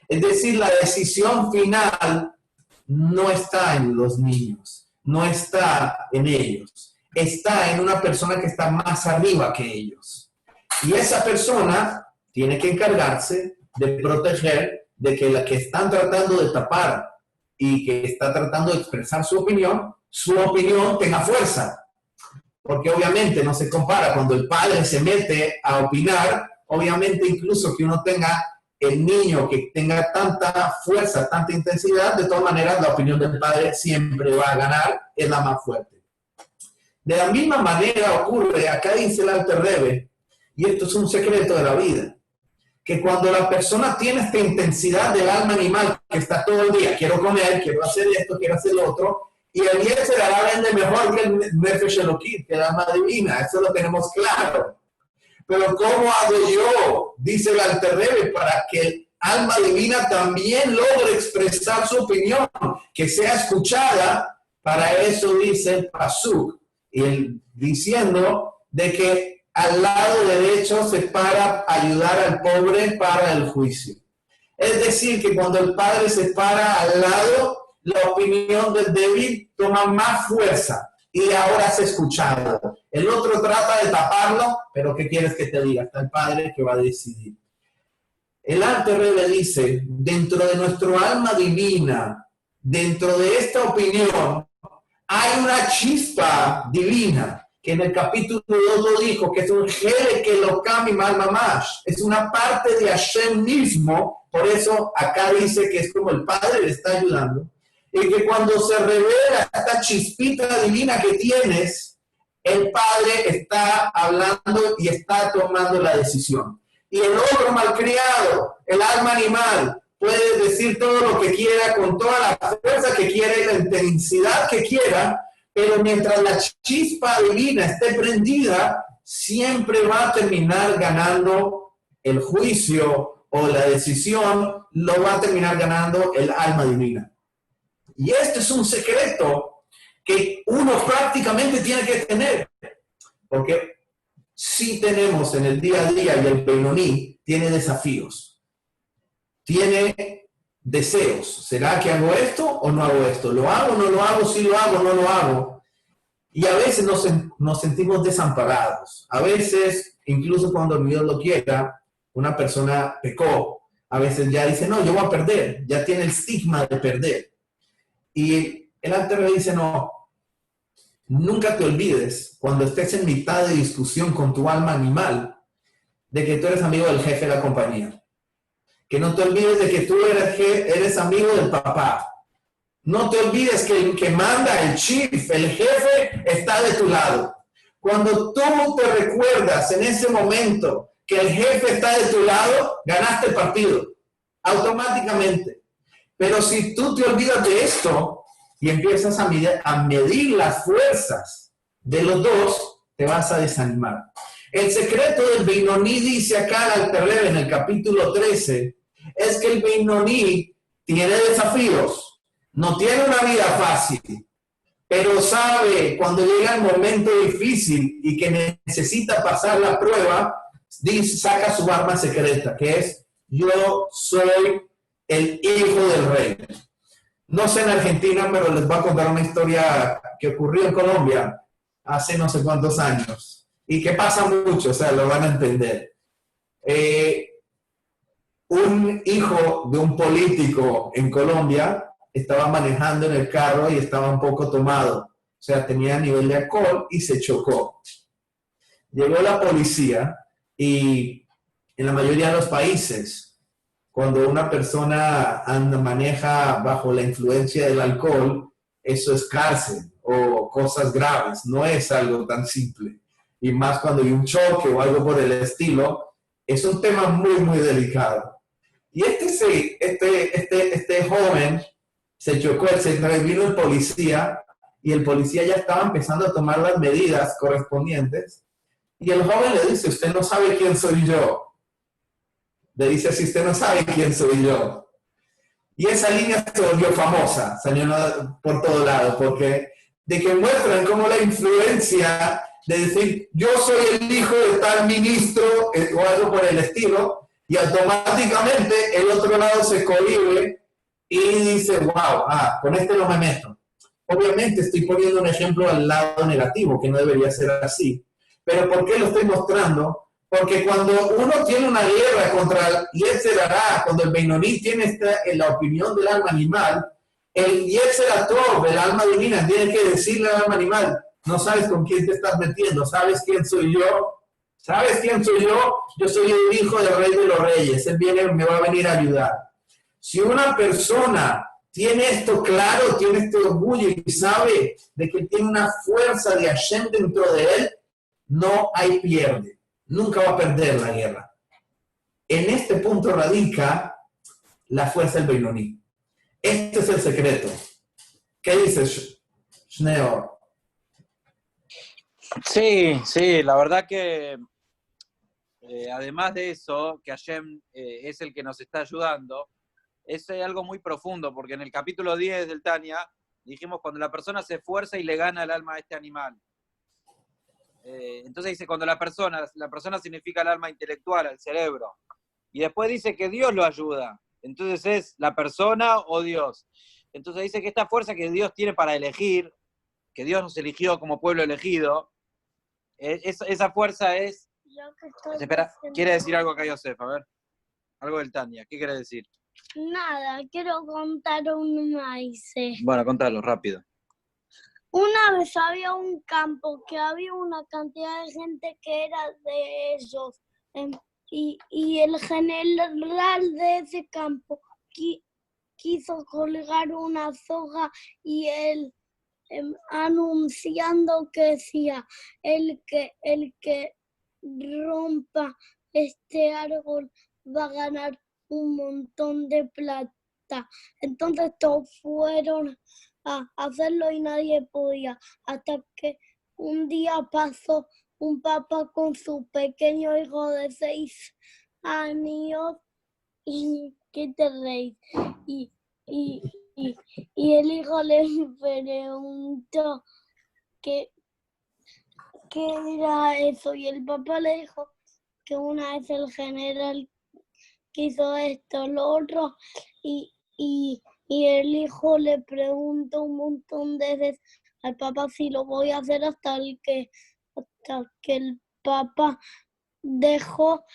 Es decir, la decisión final no está en los niños, no está en ellos, está en una persona que está más arriba que ellos. Y esa persona tiene que encargarse de proteger de que la que están tratando de tapar y que está tratando de expresar su opinión tenga fuerza. Porque obviamente no se compara cuando el padre se mete a opinar, obviamente incluso que uno tenga el niño que tenga tanta fuerza, tanta intensidad, de todas maneras la opinión del padre siempre va a ganar, es la más fuerte. De la misma manera ocurre, acá dice el Alter Rebbe, y esto es un secreto de la vida, que cuando la persona tiene esta intensidad del alma animal que está todo el día, quiero comer, quiero hacer esto, quiero hacer lo otro, y el Yetzer Hara vende mejor que el Nefesh Elokit, que el alma divina, eso lo tenemos claro. Pero ¿cómo hago yo? Dice el Alter Rebbe, para que el alma divina también logre expresar su opinión, que sea escuchada. Para eso dice el Pasuk, y él diciendo de que al lado derecho se para ayudar al pobre para el juicio. Es decir, que cuando el padre se para al lado, la opinión del débil toma más fuerza y ahora es escuchado. El otro trata de taparlo, pero ¿qué quieres que te diga? Está el padre que va a decidir. El Alter Rebbe dice, dentro de nuestro alma divina, dentro de esta opinión, hay una chispa divina, que en el capítulo 2 lo dijo, que es un Jelek Elokam Imal Mamash, es una parte de Hashem mismo, por eso acá dice que es como el Padre le está ayudando, y que cuando se revela esta chispita divina que tienes, el Padre está hablando y está tomando la decisión. Y el otro malcriado, el alma animal, puede decir todo lo que quiera, con toda la fuerza que quiera y la intensidad que quiera, Pero mientras la chispa divina esté prendida, siempre va a terminar ganando el juicio o la decisión, lo va a terminar ganando el alma divina. Y este es un secreto que uno prácticamente tiene que tener, porque si tenemos en el día a día, y el Beinoní tiene desafíos, tiene deseos. ¿Será que hago esto o no hago esto? ¿Lo hago o no lo hago? ¿Sí lo hago o no lo hago? Y a veces nos sentimos desamparados. A veces, incluso cuando Dios lo quiera, una persona pecó. A veces ya dice, no, yo voy a perder. Ya tiene el estigma de perder. Y el Alter le dice, no, nunca te olvides, cuando estés en mitad de discusión con tu alma animal, de que tú eres amigo del jefe de la compañía. Que no te olvides de que tú eres amigo del papá. No te olvides que el que manda, el chief, el jefe, está de tu lado. Cuando tú te recuerdas en ese momento que el jefe está de tu lado, ganaste el partido, automáticamente. Pero si tú te olvidas de esto y empiezas a medir las fuerzas de los dos, te vas a desanimar. El secreto del Beinoní, dice acá el Alter Rebbe en el capítulo 13, es que el Beinoní tiene desafíos, no tiene una vida fácil, pero sabe cuando llega el momento difícil y que necesita pasar la prueba, dice, saca su arma secreta, que es, yo soy el hijo del rey. No sé en Argentina, pero les voy a contar una historia que ocurrió en Colombia hace no sé cuántos años y que pasa mucho, o sea, lo van a entender. Un hijo de un político en Colombia estaba manejando en el carro y estaba un poco tomado, o sea, tenía nivel de alcohol y se chocó. Llegó la policía y en la mayoría de los países, cuando una persona maneja bajo la influencia del alcohol, eso es cárcel o cosas graves, no es algo tan simple. Y más cuando hay un choque o algo por el estilo, es un tema muy, muy delicado. Y este joven se chocó, vino el policía y el policía ya estaba empezando a tomar las medidas correspondientes. Y el joven le dice, usted no sabe quién soy yo. Le dice así, usted no sabe quién soy yo. Y esa línea se volvió famosa, salió por todo lado, porque de que muestran cómo la influencia de decir, yo soy el hijo de tal ministro o algo por el estilo, y automáticamente el otro lado se cohíbe y dice, wow, con este no me meto. Obviamente estoy poniendo un ejemplo al lado negativo, que no debería ser así. Pero ¿por qué lo estoy mostrando? Porque cuando uno tiene una guerra contra el Yetzer Hara, cuando el Beinoní tiene la opinión del alma animal, el Yetzer Tov, el alma divina, tiene que decirle al alma animal, no sabes con quién te estás metiendo, ¿sabes quién soy yo? ¿Sabes quién soy yo? Yo soy el hijo del rey de los reyes, él me va a venir a ayudar. Si una persona tiene esto claro, tiene este orgullo y sabe de que tiene una fuerza de Hashem dentro de él, no hay pierde. Nunca va a perder la guerra. En este punto radica la fuerza del Beinoní. Este es el secreto. ¿Qué dices, Schneor? Sí, la verdad que además de eso, que Hashem es el que nos está ayudando, es algo muy profundo, porque en el capítulo 10 del Tania dijimos cuando la persona se esfuerza y le gana el alma a este animal. Entonces dice, cuando la persona significa el alma intelectual, el cerebro. Y después dice que Dios lo ayuda. Entonces es la persona o Dios. Entonces dice que esta fuerza que Dios tiene para elegir, que Dios nos eligió como pueblo elegido, esa fuerza es... Espera, quiere decir algo acá, Yosef, a ver. Algo del Tania, ¿qué quiere decir? Nada, quiero contar un maíz. Bueno, contalo, rápido. Una vez había un campo que había una cantidad de gente que era de ellos. Y el general de ese campo quiso colgar una soga y él anunciando que decía, el que rompa este árbol va a ganar un montón de plata. Entonces todos fueron a hacerlo y nadie podía. Hasta que un día pasó un papá con su pequeño hijo de 6 años y ¿qué te reís? Y el hijo le preguntó qué era eso y el papá le dijo que una vez el general hizo esto, lo otro, y el hijo le preguntó un montón de veces al papá si lo voy a hacer hasta que el papá dejó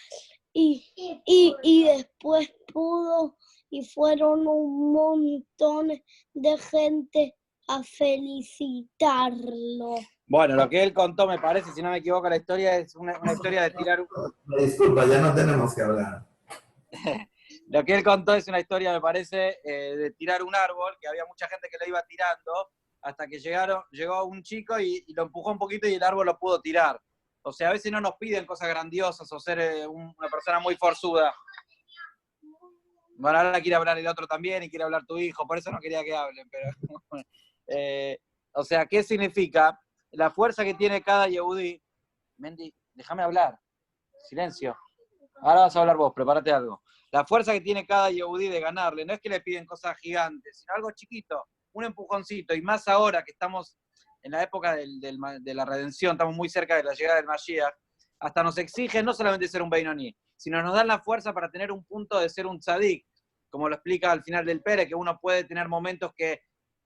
y después pudo y fueron un montón de gente a felicitarlo. Bueno, lo que él contó, me parece, si no me equivoco, la historia es una historia de tirar un... Disculpa, ya no tenemos que hablar. Lo que él contó es una historia, me parece, de tirar un árbol, que había mucha gente que lo iba tirando, hasta que llegó un chico y lo empujó un poquito y el árbol lo pudo tirar. O sea, a veces no nos piden cosas grandiosas o ser una persona muy forzuda. Bueno, ahora quiere hablar el otro también y quiere hablar tu hijo, por eso no quería que hablen. Pero, o sea, ¿qué significa? La fuerza que tiene cada Yehudí. Mendy, déjame hablar. Silencio. Ahora vas a hablar vos, prepárate algo. La fuerza que tiene cada Yehudí de ganarle, no es que le piden cosas gigantes, sino algo chiquito, un empujoncito, y más ahora que estamos en la época de la redención, estamos muy cerca de la llegada del Mashiach, hasta nos exigen no solamente ser un Beinoní, sino nos dan la fuerza para tener un punto de ser un tzadik, como lo explica al final del Pere, que uno puede tener momentos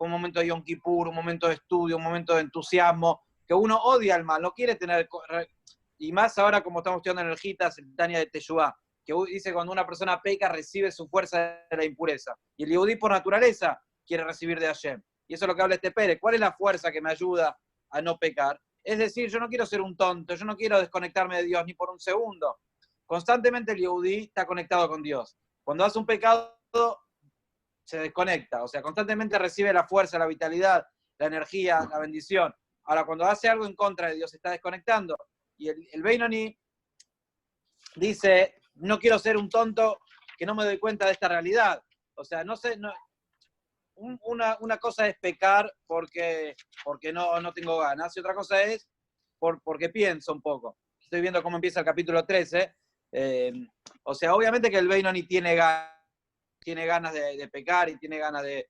un momento de Yom Kippur, un momento de estudio, un momento de entusiasmo, que uno odia al mal, no quiere tener, y más ahora como estamos estudiando en el Gitas, el Tania de Teshuvá, que dice cuando una persona peca recibe su fuerza de la impureza, y el Yehudí por naturaleza quiere recibir de Hashem. Y eso es lo que habla este Pérez. ¿Cuál es la fuerza que me ayuda a no pecar? Es decir, yo no quiero ser un tonto, yo no quiero desconectarme de Dios ni por un segundo. Constantemente el Yehudí está conectado con Dios. Cuando hace un pecado, se desconecta. O sea, constantemente recibe la fuerza, la vitalidad, la energía, la bendición. Ahora, cuando hace algo en contra de Dios, se está desconectando. Y el Beinoní dice, no quiero ser un tonto que no me doy cuenta de esta realidad. O sea, una cosa es pecar porque no tengo ganas, y otra cosa es porque pienso un poco. Estoy viendo cómo empieza el capítulo 13. O sea, obviamente que el Beinoní tiene ganas de pecar y tiene ganas de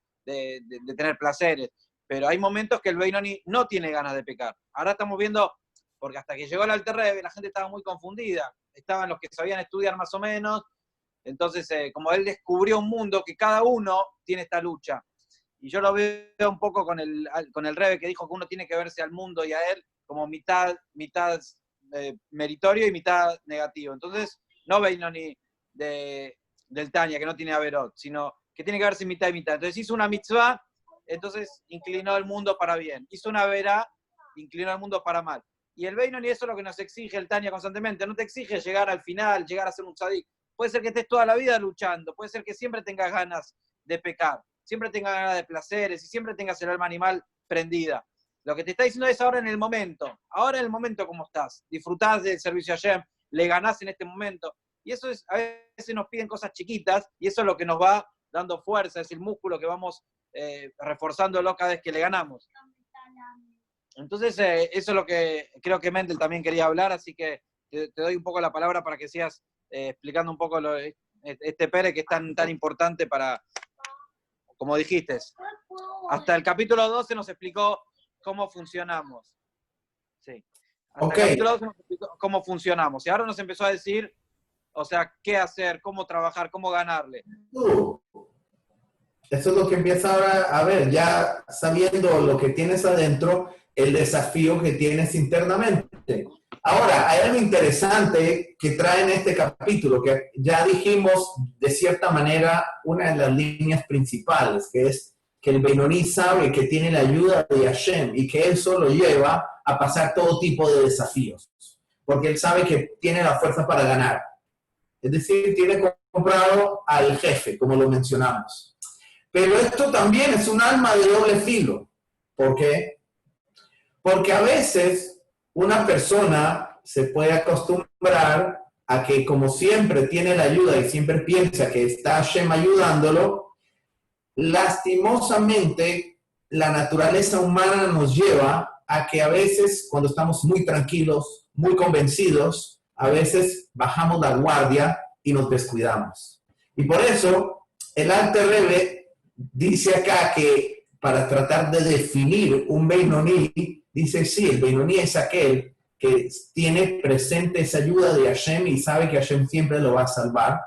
tener placeres, pero hay momentos que el Beinoní no tiene ganas de pecar. Ahora estamos viendo, porque hasta que llegó el Alter Rebbe, la gente estaba muy confundida. Estaban los que sabían estudiar más o menos. Entonces, como él descubrió un mundo que cada uno tiene esta lucha. Y yo lo veo un poco con el Rebbe, que dijo que uno tiene que verse al mundo y a él como mitad meritorio y mitad negativo. Entonces, no Beinoní del Tania, que no tiene Averot, sino que tiene que verse mitad y mitad. Entonces hizo una mitzvah, entonces inclinó el mundo para bien. Hizo una verá, inclinó el mundo para mal. Y el Beinoní, eso es lo que nos exige el Tania constantemente. No te exige llegar al final, llegar a ser un tzadik. Puede ser que estés toda la vida luchando, puede ser que siempre tengas ganas de pecar, siempre tengas ganas de placeres y siempre tengas el alma animal prendida. Lo que te está diciendo es ahora en el momento como estás. Disfrutás del servicio a Hashem, le ganás en este momento. Y eso es, a veces nos piden cosas chiquitas y eso es lo que nos va dando fuerza, es el músculo que vamos reforzándolo cada vez que le ganamos. Entonces, eso es lo que creo que Mendel también quería hablar, así que te doy un poco la palabra para que sigas explicando un poco este Pere que es tan importante para, como dijiste, hasta el capítulo 12 nos explicó cómo funcionamos. Sí. Hasta el capítulo 12 nos explicó cómo funcionamos. Y ahora nos empezó a decir, o sea, qué hacer, cómo trabajar, cómo ganarle. Eso es lo que empieza ahora a ver, ya sabiendo lo que tienes adentro, el desafío que tienes internamente. Ahora, hay algo interesante que trae en este capítulo, que ya dijimos de cierta manera una de las líneas principales, que es que el Beinoní sabe que tiene la ayuda de Hashem y que eso lo lleva a pasar todo tipo de desafíos, porque él sabe que tiene la fuerza para ganar. Es decir, tiene comprado al jefe, como lo mencionamos. Pero esto también es un arma de doble filo. ¿Por qué? Porque a veces una persona se puede acostumbrar a que como siempre tiene la ayuda y siempre piensa que está Hashem ayudándolo, lastimosamente la naturaleza humana nos lleva a que a veces, cuando estamos muy tranquilos, muy convencidos, a veces bajamos la guardia y nos descuidamos. Y por eso, el Alter Rebbe dice acá que para tratar de definir un Beinoní, dice, sí, el Beinoní es aquel que tiene presente esa ayuda de Hashem y sabe que Hashem siempre lo va a salvar,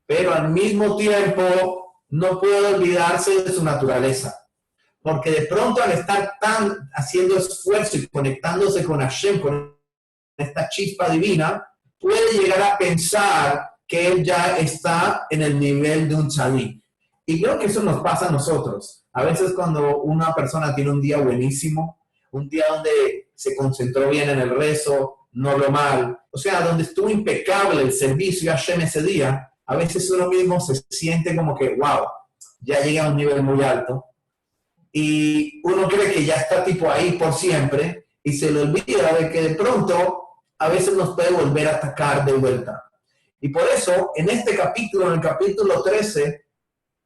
pero al mismo tiempo no puede olvidarse de su naturaleza. Porque de pronto al estar tan haciendo esfuerzo y conectándose con Hashem, con esta chispa divina, puede llegar a pensar que él ya está en el nivel de un tzadik. Y creo que eso nos pasa a nosotros. A veces cuando una persona tiene un día buenísimo, un día donde se concentró bien en el rezo, no habló mal, o sea, donde estuvo impecable el servicio a Hashem ese día, a veces uno mismo se siente como que, wow, ya llegué a un nivel muy alto. Y uno cree que ya está tipo ahí por siempre y se le olvida de que de pronto a veces nos puede volver a atacar de vuelta. Y por eso, en este capítulo, en el capítulo 13,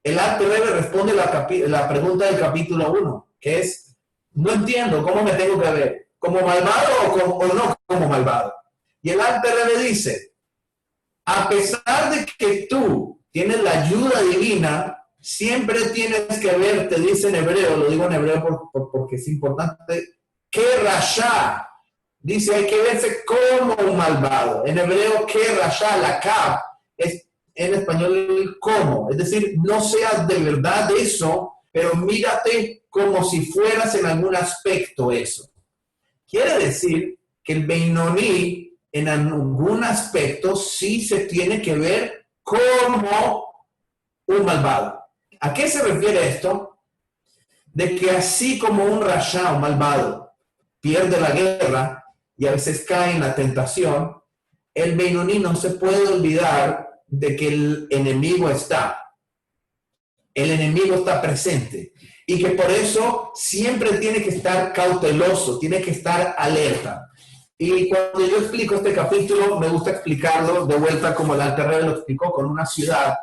el Alter Rebbe responde la pregunta del capítulo 1, que es, no entiendo cómo me tengo que ver, ¿como malvado o no como malvado? Y el Alter Rebbe dice, a pesar de que tú tienes la ayuda divina, siempre tienes que ver, te dice en hebreo, lo digo en hebreo porque es importante, que rasha, dice hay que verse como un malvado. En hebreo, que rasha, la kaf, es en español el como, es decir, no seas de verdad eso, pero mírate como si fueras en algún aspecto eso. Quiere decir que el Beinoní en algún aspecto sí se tiene que ver como un malvado. ¿A qué se refiere esto? De que así como un rasha, un malvado, pierde la guerra y a veces cae en la tentación, el Beinoní no se puede olvidar de que el enemigo está. El enemigo está presente. Y que por eso siempre tiene que estar cauteloso, tiene que estar alerta. Y cuando yo explico este capítulo, me gusta explicarlo de vuelta como el Alter Rebbe lo explicó con una ciudad.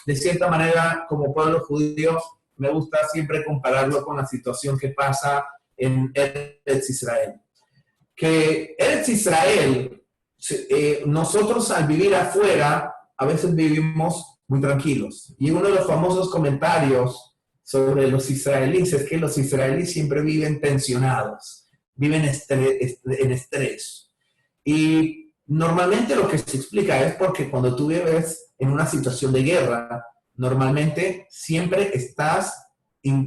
De cierta manera, como pueblo judío, me gusta siempre compararlo con la situación que pasa en Eretz Israel. Que Eretz Israel, nosotros al vivir afuera, a veces vivimos muy tranquilos. Y uno de los famosos comentarios sobre los israelíes es que los israelíes siempre viven tensionados, viven en estrés. Y normalmente lo que se explica es porque cuando tú vives en una situación de guerra, normalmente siempre estás,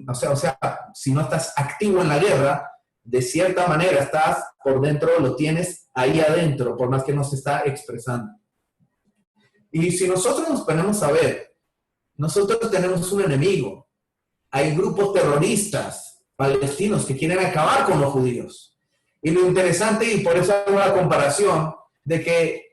o sea, si no estás activo en la guerra, de cierta manera estás por dentro, lo tienes ahí adentro, por más que no se está expresando. Y si nosotros nos ponemos a ver, nosotros tenemos un enemigo. Hay grupos terroristas palestinos que quieren acabar con los judíos. Y lo interesante, y por eso hago la comparación, de que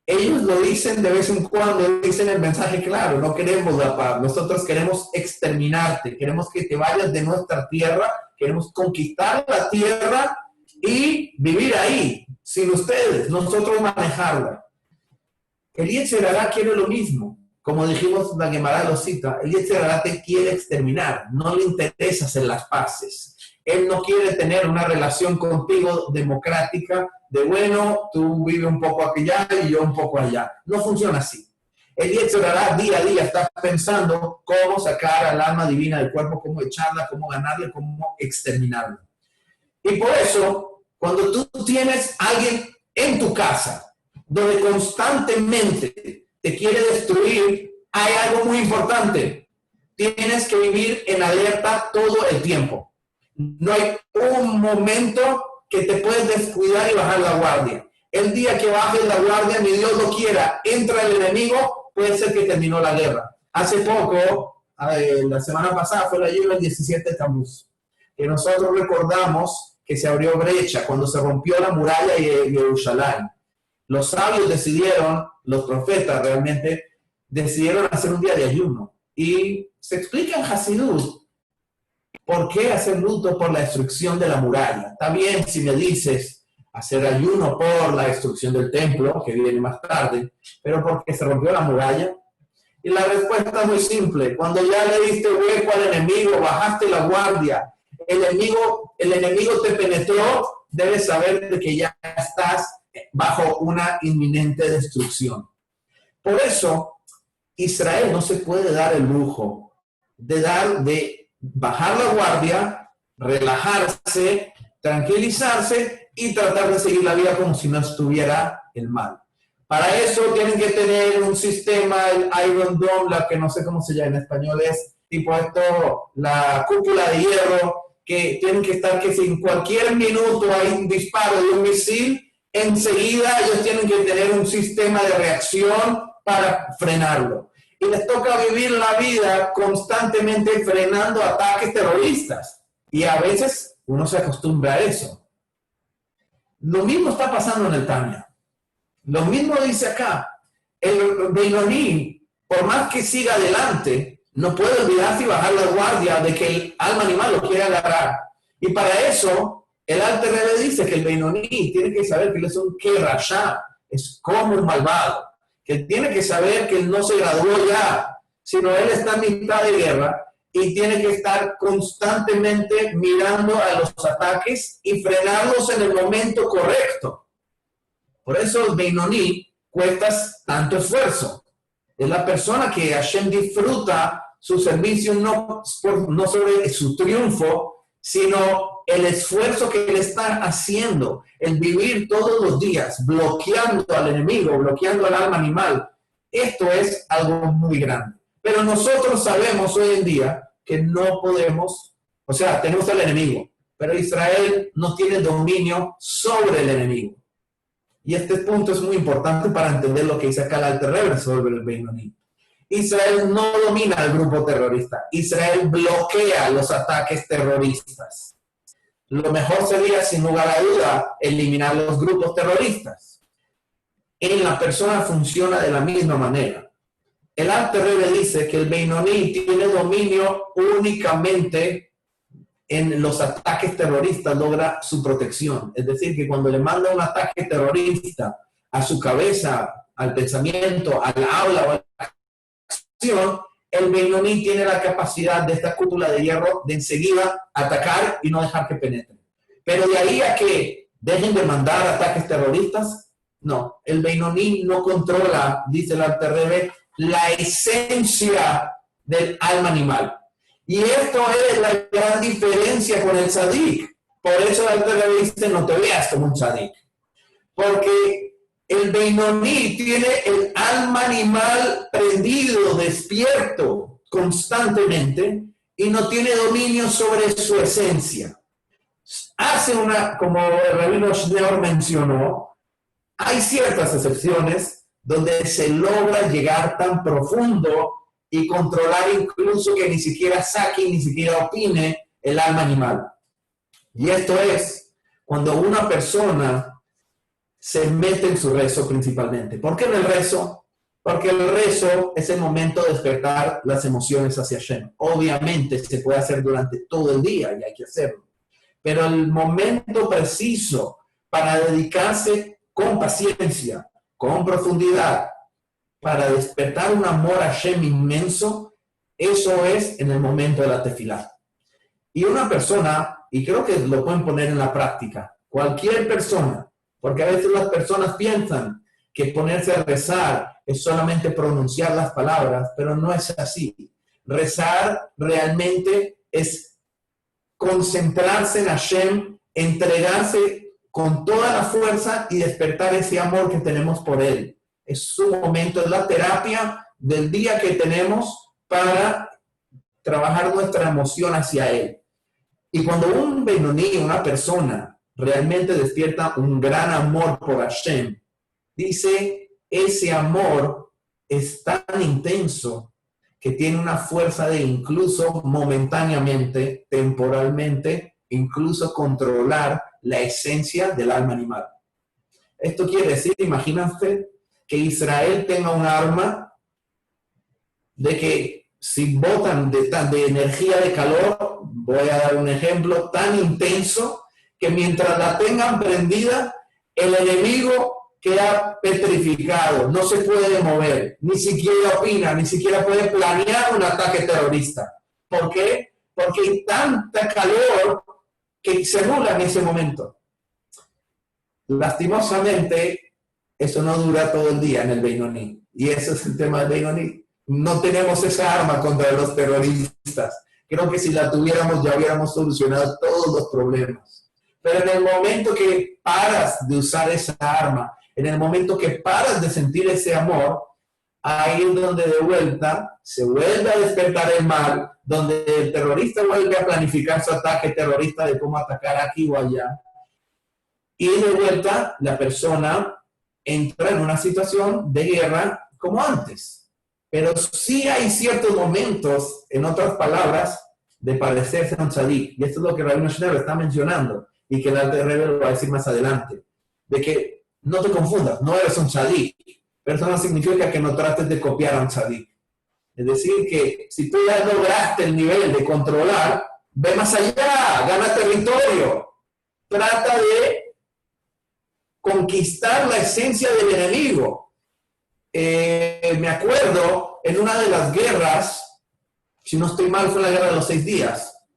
ellos lo dicen de vez en cuando, dicen el mensaje claro, no queremos la paz, nosotros queremos exterminarte, queremos que te vayas de nuestra tierra, queremos conquistar la tierra y vivir ahí, sin ustedes, nosotros manejarla. El Yetzer Hará quiere lo mismo, como dijimos, la Gemara lo cita, el Yetzer Hará te quiere exterminar, no le interesa hacer las paces. Él no quiere tener una relación contigo democrática de, bueno, tú vives un poco allá y yo un poco allá. No funciona así. El Yetzer Hará día a día está pensando cómo sacar al alma divina del cuerpo, cómo echarla, cómo ganarle, cómo exterminarla. Y por eso, cuando tú tienes a alguien en tu casa, donde constantemente te quiere destruir, hay algo muy importante. Tienes que vivir en alerta todo el tiempo. No hay un momento que te puedes descuidar y bajar la guardia. El día que bajes la guardia, ni Dios lo quiera, entra el enemigo, puede ser que terminó la guerra. Hace poco, la semana pasada, fue la lluvia del 17 de Tammuz, que nosotros recordamos que se abrió brecha cuando se rompió la muralla de Jerusalén. Los sabios decidieron, los profetas realmente, decidieron hacer un día de ayuno. Y se explica en Hasidut por qué hacer luto por la destrucción de la muralla. Está bien si me dices hacer ayuno por la destrucción del templo, que viene más tarde, pero porque se rompió la muralla. Y la respuesta es muy simple. Cuando ya le diste hueco al enemigo, bajaste la guardia el enemigo te penetró, debes saber de que ya estás bajo una inminente destrucción. Por eso, Israel no se puede dar el lujo de bajar la guardia, relajarse, tranquilizarse y tratar de seguir la vida como si no estuviera el mal. Para eso tienen que tener un sistema, el Iron Dome, la que no sé cómo se llama en español, es tipo esto, la cúpula de hierro, que tienen que estar que si en cualquier minuto hay un disparo de un misil, enseguida ellos tienen que tener un sistema de reacción para frenarlo. Y les toca vivir la vida constantemente frenando ataques terroristas. Y a veces uno se acostumbra a eso. Lo mismo está pasando en el Tanya. Lo mismo dice acá. El Beinoní, por más que siga adelante, no puede olvidarse y bajar la guardia de que el alma animal lo quiere agarrar. Y para eso, el Alter Rebbe dice que el Beinoní tiene que saber que él es un Kerashá, es como un malvado. Que tiene que saber que él no se graduó ya, sino él está en mitad de guerra y tiene que estar constantemente mirando a los ataques y frenarlos en el momento correcto. Por eso el Beinoní cuesta tanto esfuerzo. Es la persona que Hashem disfruta su servicio no sobre su triunfo, sino el esfuerzo que él está haciendo, el vivir todos los días, bloqueando al enemigo, bloqueando al alma animal. Esto es algo muy grande. Pero nosotros sabemos hoy en día que no podemos, o sea, tenemos al enemigo, pero Israel no tiene dominio sobre el enemigo. Y este punto es muy importante para entender lo que dice acá el Alter Rebbe sobre el Beinoní. Israel no domina al grupo terrorista. Israel bloquea los ataques terroristas. Lo mejor sería, sin lugar a duda, eliminar los grupos terroristas. En la persona funciona de la misma manera. El Alter Rebbe dice que el Beinoní tiene dominio únicamente en los ataques terroristas, logra su protección. Es decir, que cuando le manda un ataque terrorista a su cabeza, al pensamiento, al habla o a la acción, el Beinoní tiene la capacidad de esta cúpula de hierro de enseguida atacar y no dejar que penetre. Pero de ahí a que dejen de mandar ataques terroristas, no. El Beinoní no controla, dice el Alter Rebbe, la esencia del alma animal. Y esto es la gran diferencia con el tzadik. Por eso el Alter Rebbe dice, no te veas como un tzadik. Porque el Beinoní tiene el alma animal prendido, despierto constantemente y no tiene dominio sobre su esencia. Hace como el rabino Schneor mencionó, hay ciertas excepciones donde se logra llegar tan profundo y controlar incluso que ni siquiera saque, ni siquiera opine el alma animal. Y esto es cuando una persona se mete en su rezo principalmente. ¿Por qué en el rezo? Porque el rezo es el momento de despertar las emociones hacia Hashem. Obviamente se puede hacer durante todo el día y hay que hacerlo. Pero el momento preciso para dedicarse con paciencia, con profundidad, para despertar un amor a Hashem inmenso, eso es en el momento de la tefilá. Y una persona, y creo que lo pueden poner en la práctica, cualquier persona, porque a veces las personas piensan que ponerse a rezar es solamente pronunciar las palabras, pero no es así. Rezar realmente es concentrarse en Hashem, entregarse con toda la fuerza y despertar ese amor que tenemos por Él. Es su momento, es la terapia del día que tenemos para trabajar nuestra emoción hacia Él. Y cuando un Beinoní, una persona, realmente despierta un gran amor por Hashem, dice, ese amor es tan intenso que tiene una fuerza de incluso momentáneamente, temporalmente, incluso controlar la esencia del alma animal. Esto quiere decir, imagínate, que Israel tenga un arma de que si botan de energía de calor, voy a dar un ejemplo tan intenso que mientras la tengan prendida, el enemigo queda petrificado, no se puede mover, ni siquiera opina, ni siquiera puede planear un ataque terrorista. ¿Por qué? porque hay tanta calor que se nula en ese momento. Lastimosamente, eso no dura todo el día en el Beinoní. Y ese es el tema del Beinoní. No tenemos esa arma contra los terroristas. Creo que si la tuviéramos ya hubiéramos solucionado todos los problemas. Pero en el momento que paras de usar esa arma, en el momento que paras de sentir ese amor, ahí es donde de vuelta se vuelve a despertar el mal, donde el terrorista vuelve a planificar su ataque terrorista de cómo atacar aquí o allá. Y de vuelta la persona entra en una situación de guerra como antes. Pero sí hay ciertos momentos, en otras palabras, de parecerse a un tzadik. Y esto es lo que Rabino Schneur está mencionando y que el Alter Rebbe lo va a decir más adelante. De que no te confundas, no eres un tzadik. Pero eso no significa que no trates de copiar a un tzadik. Es decir, que si tú ya lograste el nivel de controlar, ve más allá, gana territorio. Trata de conquistar la esencia del enemigo. Me acuerdo en una de las guerras, si no estoy mal, fue la guerra de los 6 días.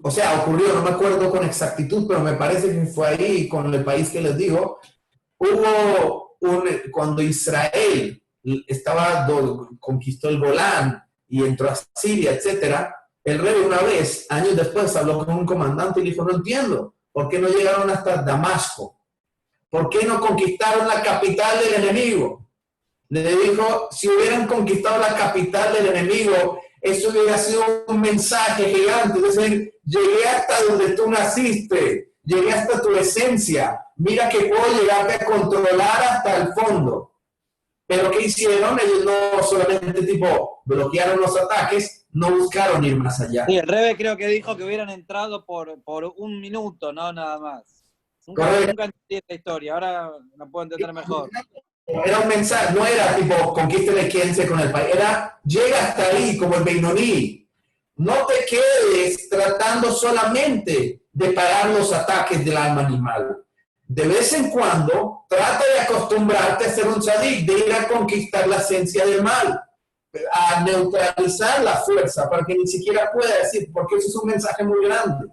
O sea, ocurrió, no me acuerdo con exactitud, pero me parece que fue ahí con el país que les digo. Cuando Israel conquistó el Golán y entró a Siria, etcétera, el rey una vez, años después, habló con un comandante y dijo, no entiendo, ¿por qué no llegaron hasta Damasco? ¿Por qué no conquistaron la capital del enemigo? Le dijo, si hubieran conquistado la capital del enemigo, eso hubiera sido un mensaje gigante. Es decir, llegué hasta donde tú naciste, llegué hasta tu esencia. Mira que puedo llegarte a controlar hasta el fondo. Pero ¿qué hicieron? Ellos no solamente tipo bloquearon los ataques, no buscaron ir más allá. Sí, el Rebe creo que dijo que hubieran entrado por 1 minuto, no nada más. Nunca entendí esta historia, ahora la puedo entender mejor. Era un mensaje, no era tipo conquístele quédense con el país, era llega hasta ahí como el Beinoní. No te quedes tratando solamente de parar los ataques del alma animal. De vez en cuando, trata de acostumbrarte a ser un tzadik, de ir a conquistar la esencia del mal, a neutralizar la fuerza, para que ni siquiera pueda decir, porque eso es un mensaje muy grande.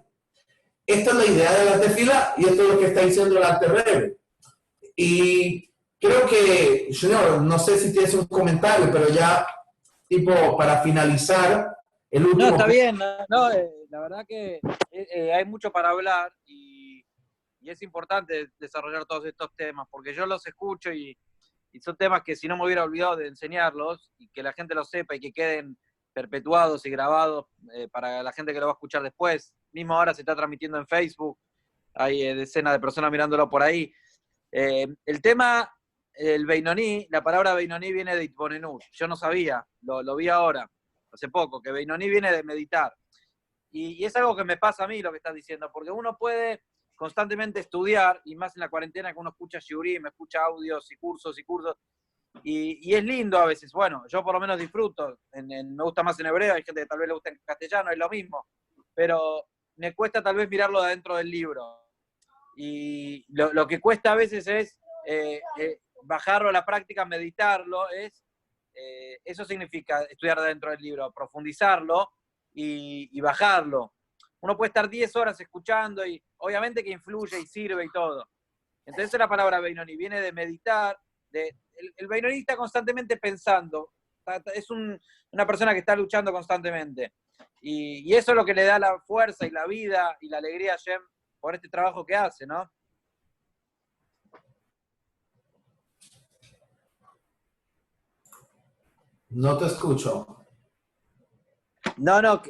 Esta es la idea de la tefila, y esto es lo que está diciendo el Alter Rebbe. Y creo que, señor, no sé si tienes un comentario, pero ya, tipo, para finalizar, el último... No, está bien, no, la verdad que hay mucho para hablar y es importante desarrollar todos estos temas, porque yo los escucho y son temas que si no me hubiera olvidado de enseñarlos y que la gente lo sepa y que queden perpetuados y grabados para la gente que lo va a escuchar después. Mismo ahora se está transmitiendo en Facebook, hay decenas de personas mirándolo por ahí. El tema, el Beinoní, la palabra Beinoní viene de Itbonenut. Yo no sabía, lo vi ahora, hace poco, que Beinoní viene de meditar. Y es algo que me pasa a mí lo que estás diciendo, porque uno puede constantemente estudiar, y más en la cuarentena que uno escucha shiurim, escucha audios y cursos, y es lindo a veces. Bueno, yo por lo menos disfruto, me gusta más en hebreo, hay gente que tal vez le gusta en castellano, es lo mismo, pero me cuesta tal vez mirarlo de adentro del libro. Y lo que cuesta a veces es bajarlo a la práctica, meditarlo, eso significa estudiar dentro del libro, profundizarlo y bajarlo. Uno puede estar 10 horas escuchando y obviamente que influye y sirve y todo. Entonces la palabra Beinoní viene de meditar, el Beinoní está constantemente pensando, es una persona que está luchando constantemente. Y eso es lo que le da la fuerza y la vida y la alegría a Shem por este trabajo que hace, ¿no? No te escucho. No, yo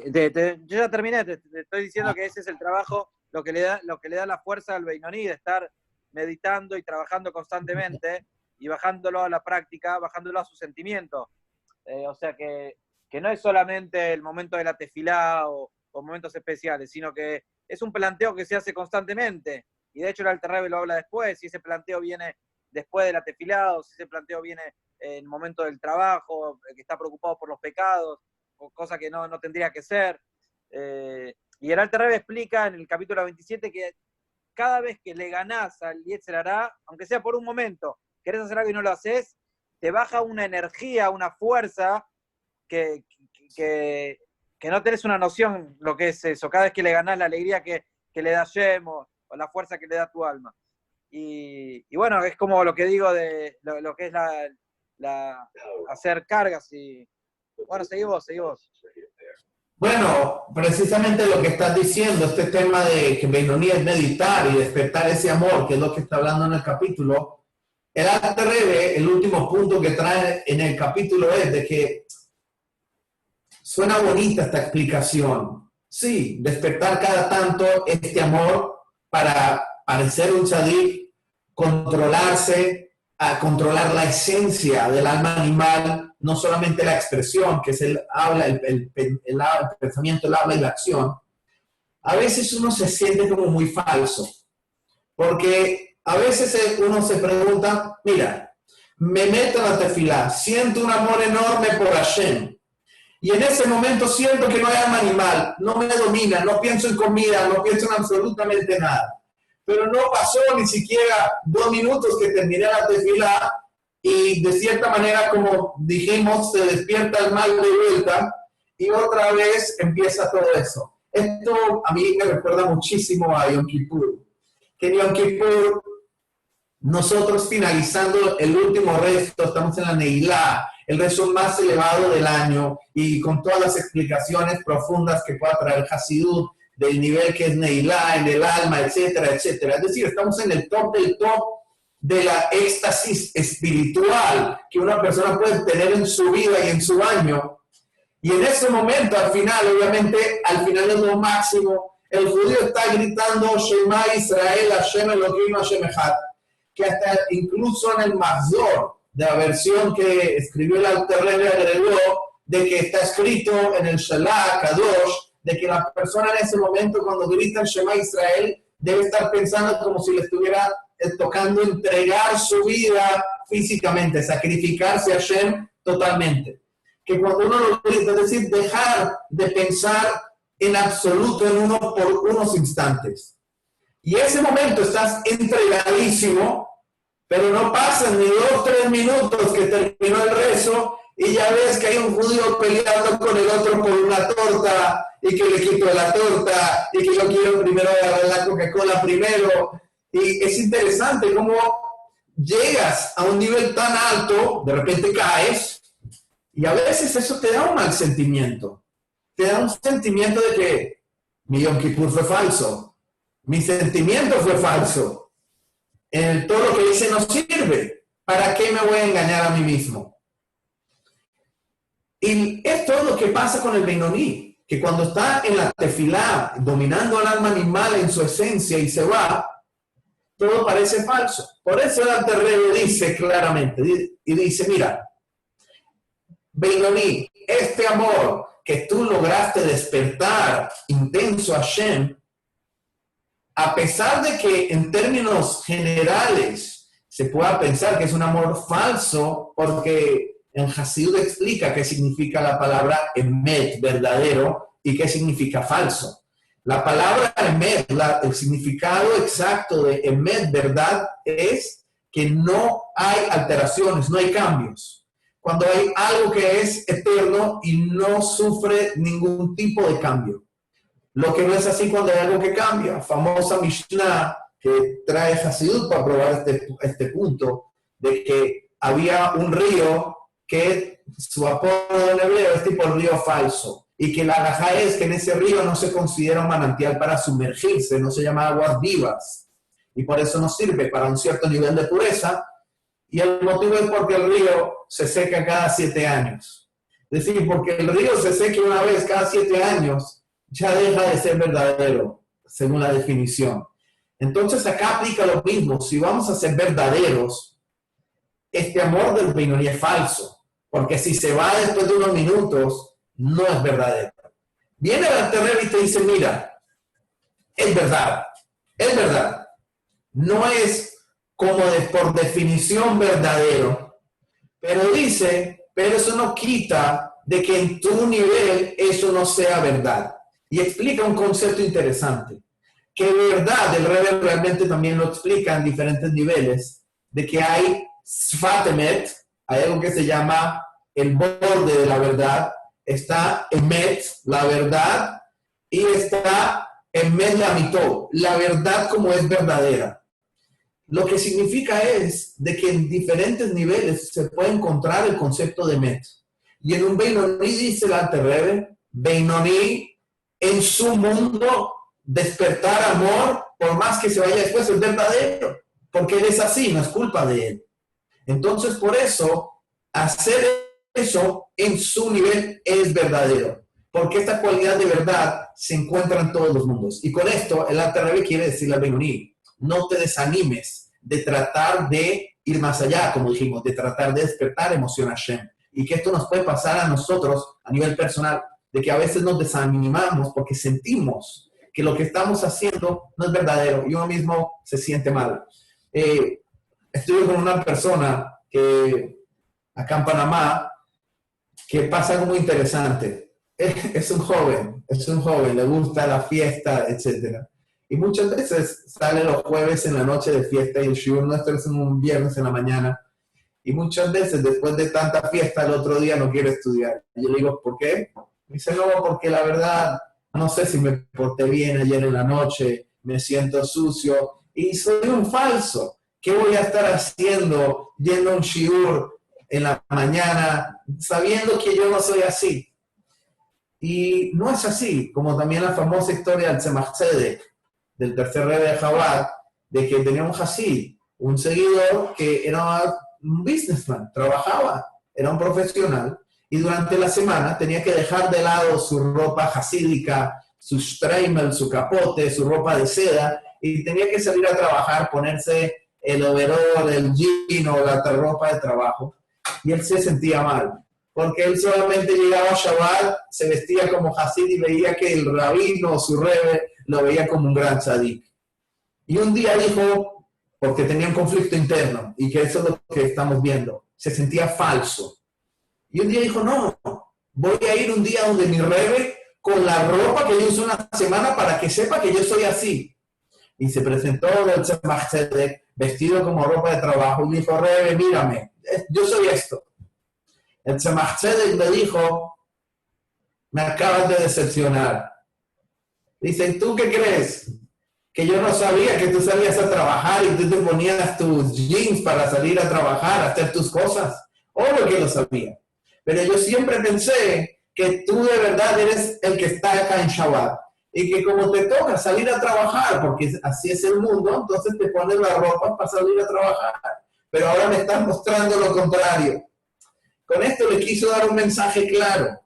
ya terminé, te estoy diciendo que ese es el trabajo, lo que le da la fuerza al Beinoní, de estar meditando y trabajando constantemente y bajándolo a la práctica, bajándolo a su sentimiento. O sea que no es solamente el momento de la tefilá o momentos especiales, sino que es un planteo que se hace constantemente. Y de hecho el Alter Rebbe lo habla después, si ese planteo viene después de la tefilá o si ese planteo viene en el momento del trabajo, que está preocupado por los pecados, o cosa que no tendría que ser. Y el Alter Rebbe explica en el capítulo 27 que cada vez que le ganás al Yetzer Hará, aunque sea por un momento, querés hacer algo y no lo haces, te baja una energía, una fuerza que que no tenés una noción lo que es eso, cada vez que le ganás la alegría que le da Hashem o la fuerza que le da tu alma. Y bueno, es como lo que digo de lo que es hacer cargas y... Bueno, seguí vos. Bueno, precisamente lo que estás diciendo, este tema de que Benoni es meditar y despertar ese amor, que es lo que está hablando en el capítulo, el Alter Rebbe, el último punto que trae en el capítulo es de que suena bonita esta explicación. Sí, despertar cada tanto este amor para parecer un tzadik, controlarse, a controlar la esencia del alma animal, no solamente la expresión, que es el pensamiento, el habla y la acción. A veces uno se siente como muy falso, porque a veces uno se pregunta, mira, me meto en la tefilá, siento un amor enorme por Hashem, y en ese momento siento que no hay alma animal, no me domina, no pienso en comida, no pienso en absolutamente nada. Pero no pasó ni siquiera 2 minutos que terminé la tefilá y de cierta manera, como dijimos, se despierta el mal de vuelta y otra vez empieza todo eso. Esto a mí me recuerda muchísimo a Yom Kippur. Que en Yom Kippur, nosotros finalizando el último rezo, estamos en la Neilá, el rezo más elevado del año y con todas las explicaciones profundas que pueda traer Hasidut, del nivel que es Neilá, en el alma, etcétera, etcétera. Es decir, estamos en el top del top de la éxtasis espiritual que una persona puede tener en su vida y en su año. Y en ese momento, al final, obviamente, al final es lo máximo, el judío está gritando Shema Israel, Hashem Elohim, Hashem Echad, que hasta incluso en el Mahzor, de la versión que escribió el Alter Rebbe, agregó de que está escrito en el Shalach, Kadosh, de que la persona en ese momento cuando grita el Shema Israel debe estar pensando como si le estuviera tocando entregar su vida físicamente, sacrificarse a Hashem totalmente. Que cuando uno lo grita, es decir, dejar de pensar en absoluto en uno por unos instantes. Y ese momento estás entregadísimo, pero no pasan ni 2 o 3 minutos que terminó el rezo y ya ves que hay un judío peleando con el otro por una torta y que le quito la torta y que yo quiero primero agarrar la Coca-Cola primero. Y es interesante cómo llegas a un nivel tan alto, de repente caes y a veces eso te da un mal sentimiento. Te da un sentimiento de que mi Yom Kippur fue falso, mi sentimiento fue falso. Todo lo que hice no sirve. ¿Para qué me voy a engañar a mí mismo? Y esto es lo que pasa con el Benoni, que cuando está en la tefilá, dominando al alma animal en su esencia y se va, todo parece falso. Por eso el Alter Rebbe dice claramente, y dice, mira, Benoni, este amor que tú lograste despertar intenso a Hashem, a pesar de que en términos generales se pueda pensar que es un amor falso, porque en Hasidut explica qué significa la palabra emet, verdadero, y qué significa falso. La palabra emet, el significado exacto de emet, verdad, es que no hay alteraciones, no hay cambios. Cuando hay algo que es eterno y no sufre ningún tipo de cambio. Lo que no es así cuando hay algo que cambia. Famosa Mishnah que trae Hasidut para probar este punto, de que había un río que su apodo en hebreo es tipo el río falso, y que la halajá es que en ese río no se considera un manantial para sumergirse, no se llama aguas vivas, y por eso no sirve para un cierto nivel de pureza, y el motivo es porque el río se seca cada 7 años. Es decir, porque el río se seque una vez cada 7 años, ya deja de ser verdadero, según la definición. Entonces acá aplica lo mismo. Si vamos a ser verdaderos, este amor del Benoni es falso, porque si se va después de unos minutos, no es verdadero. Viene el Alter Rebbe y te dice, mira, es verdad, no es como por definición verdadero, pero dice, pero eso no quita de que en tu nivel eso no sea verdad. Y explica un concepto interesante, que verdad, el Rebbe realmente también lo explica en diferentes niveles, de que hay Sfat Emet, hay algo que se llama el borde de la verdad, está Emet, la verdad, y está Emet la mitó, la verdad como es verdadera. Lo que significa es de que en diferentes niveles se puede encontrar el concepto de Emet. Y en un Beinoní dice el Alter Rebbe, Beinoní en su mundo despertar amor, por más que se vaya después, es verdadero, porque él es así, no es culpa de él. Entonces, por eso, hacer eso en su nivel es verdadero, porque esta cualidad de verdad se encuentra en todos los mundos. Y con esto, el Alter Rebbe quiere decirle al Beinoní, no te desanimes de tratar de ir más allá, como dijimos, de tratar de despertar emoción a Hashem. Y que esto nos puede pasar a nosotros a nivel personal, de que a veces nos desanimamos porque sentimos que lo que estamos haciendo no es verdadero y uno mismo se siente mal. Estuve con una persona que acá en Panamá que pasa algo muy interesante. Es un joven, le gusta la fiesta, etc. Y muchas veces sale los jueves en la noche de fiesta y el shiur nuestro es un viernes en la mañana. Y muchas veces después de tanta fiesta el otro día no quiere estudiar. Y yo le digo, ¿por qué? Me dice, no, porque la verdad no sé si me porté bien ayer en la noche, me siento sucio y soy un falso. ¿Qué voy a estar haciendo yendo a un shiur en la mañana sabiendo que yo no soy así? Y no es así, como también la famosa historia del Tzemach Tzedek, del tercer Rebbe de Chabad, de que tenía un hasid, un seguidor que era un businessman, trabajaba, era un profesional, y durante la semana tenía que dejar de lado su ropa hasídica, su streimel, su capote, su ropa de seda, y tenía que salir a trabajar, ponerse el overol, el jean o la ropa de trabajo, y él se sentía mal, porque él solamente llegaba a Shabbat, se vestía como hasid y veía que el rabino o su rebbe lo veía como un gran tzadik. Y un día dijo, porque tenía un conflicto interno, y que eso es lo que estamos viendo, se sentía falso. Y un día dijo, no, voy a ir un día donde mi rebbe con la ropa que yo uso una semana para que sepa que yo soy así. Y se presentó el Tzemach Tzedek vestido como ropa de trabajo y dijo, rebbe, mírame, yo soy esto. El Tzemach Tzedek le dijo, me acabas de decepcionar. Dice, ¿tú qué crees? Que yo no sabía que tú salías a trabajar y tú te ponías tus jeans para salir a trabajar, a hacer tus cosas. Obvio que lo sabía. Pero yo siempre pensé que tú de verdad eres el que está acá en Shabbat. Y que como te toca salir a trabajar, porque así es el mundo, entonces te pones la ropa para salir a trabajar. Pero ahora me estás mostrando lo contrario. Con esto le quiso dar un mensaje claro.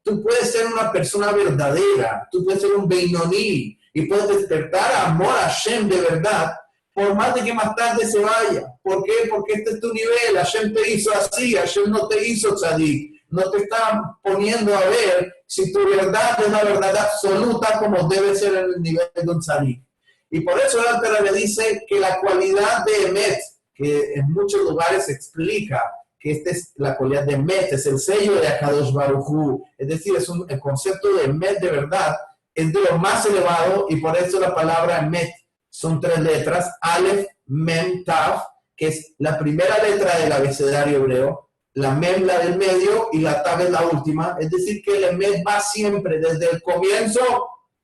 Tú puedes ser una persona verdadera, tú puedes ser un Beinoní y puedes despertar amor a Hashem de verdad, por más de que más tarde se vaya. ¿Por qué? Porque este es tu nivel. Hashem te hizo así, Hashem no te hizo tzadik. No te está poniendo a ver si tu verdad es una verdad absoluta como debe ser en el nivel de un tzadik. Y por eso el Alter Rebbe dice que la cualidad de Emet, que en muchos lugares se explica que esta es la cualidad de Emet, es el sello de Akadosh Baruj Hu, es decir, el concepto de Emet de verdad es de lo más elevado y por eso la palabra Emet son 3 letras, Aleph, Mem, Tav, que es la primera letra del abecedario hebreo, la Mem la del medio y la Tav es la última, es decir que el Emet va siempre, desde el comienzo,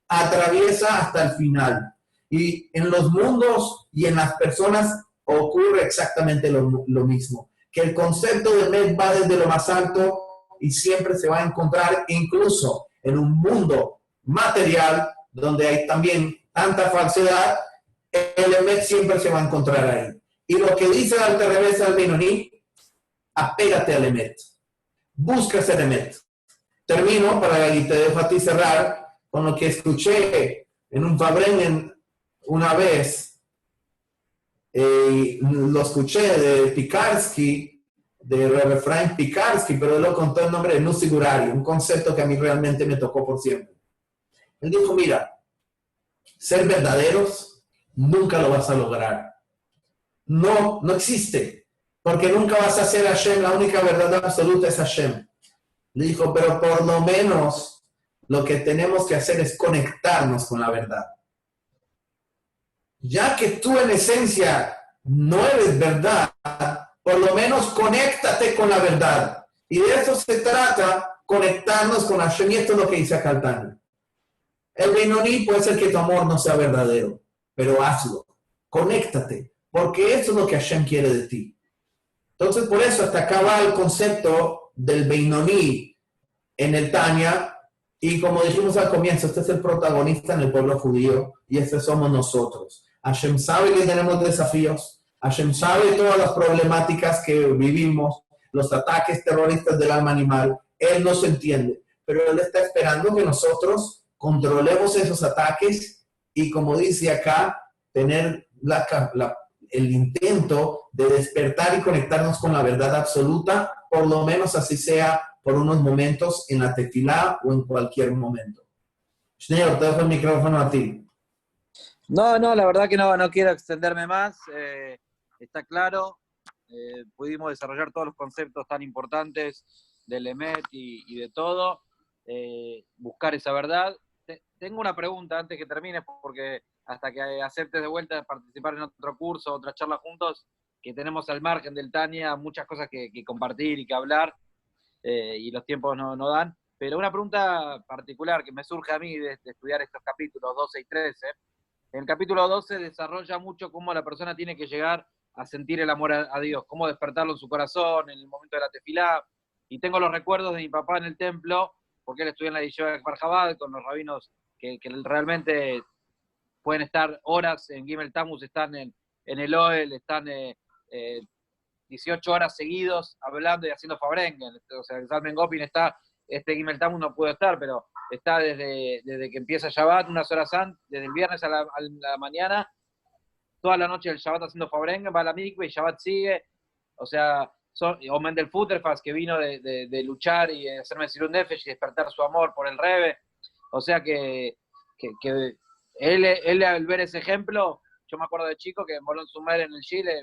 atraviesa hasta el final. Y en los mundos y en las personas ocurre exactamente lo mismo, que el concepto de Emet va desde lo más alto y siempre se va a encontrar incluso en un mundo material donde hay también tanta falsedad, el Emet siempre se va a encontrar ahí. Y lo que dice el Alter Rebbe al Beinoní, apégate al Emet. Busca ese Emet. Termino y te dejo a ti cerrar con lo que escuché en un Fabrengen una vez. Lo escuché de Pikarsky, de Rebbe Efraim Pikarsky, pero él lo contó el nombre de Nussi Gurari, un concepto que a mí realmente me tocó por siempre. Él dijo, mira, ser verdaderos nunca lo vas a lograr. No existe. Porque nunca vas a ser Hashem, la única verdad absoluta es Hashem. Le dijo, pero por lo menos lo que tenemos que hacer es conectarnos con la verdad. Ya que tú en esencia no eres verdad, por lo menos conéctate con la verdad. Y de eso se trata conectarnos con Hashem, y esto es lo que dice acá el Tanya. El Beinoní puede ser que tu amor no sea verdadero, pero hazlo, conéctate, porque esto es lo que Hashem quiere de ti. Entonces, por eso hasta acá va el concepto del Beinoní en el Tanya, y como dijimos al comienzo, este es el protagonista en el pueblo judío, y este somos nosotros. Hashem sabe que tenemos desafíos, Hashem sabe todas las problemáticas que vivimos, los ataques terroristas del alma animal, Él nos entiende, pero Él está esperando que nosotros controlemos esos ataques y, como dice acá, tener el intento de despertar y conectarnos con la verdad absoluta, por lo menos así sea por unos momentos en la tefilá o en cualquier momento. Schneer, te dejo el micrófono a ti. No, la verdad que no quiero extenderme más. Está claro, pudimos desarrollar todos los conceptos tan importantes del Emet y de todo, buscar esa verdad. Tengo una pregunta antes que termine, porque hasta que aceptes de vuelta participar en otro curso, otra charla juntos, que tenemos al margen del Tania muchas cosas que compartir y que hablar, y los tiempos no dan. Pero una pregunta particular que me surge a mí de estudiar estos capítulos 12 y 13. En el capítulo 12 desarrolla mucho cómo la persona tiene que llegar a sentir el amor a Dios, cómo despertarlo en su corazón en el momento de la tefilá. Y tengo los recuerdos de mi papá en el templo, porque él estudió en la Yeshiva de Kfar Chabad, con los rabinos que realmente pueden estar horas en Gimel Tammuz, están en el Oel, están 18 horas seguidos hablando y haciendo Fabrengen. O sea, el Salmen Gopin está, Gimel Tammuz no pudo estar, pero está desde que empieza Shabbat, unas horas antes, desde el viernes a la mañana, toda la noche del Shabbat haciendo Fabrengen, va a la mikve y Shabbat sigue. O sea, o Mendel Futterfast, que vino de luchar y hacerme Mesirut Nefesh y despertar su amor por el Rebbe. O sea que él al ver ese ejemplo, yo me acuerdo de chico que en Bolón Sumer en el Chile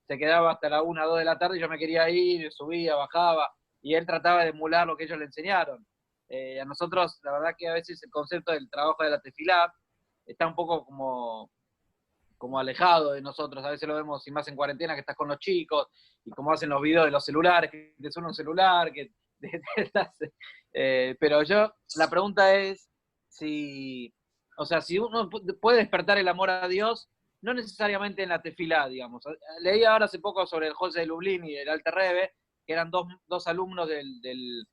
se quedaba hasta la 1 o 2 de la tarde y yo me quería ir, subía, bajaba, y él trataba de emular lo que ellos le enseñaron. A nosotros, la verdad que a veces el concepto del trabajo de la tefilá está un poco como alejado de nosotros. A veces lo vemos, y más en cuarentena, que estás con los chicos, y como hacen los videos de los celulares, que te suena un celular, pero la pregunta es si uno puede despertar el amor a Dios, no necesariamente en la tefilá, digamos. Leí ahora hace poco sobre el José de Lublin y el Alter Rebbe, que eran dos alumnos del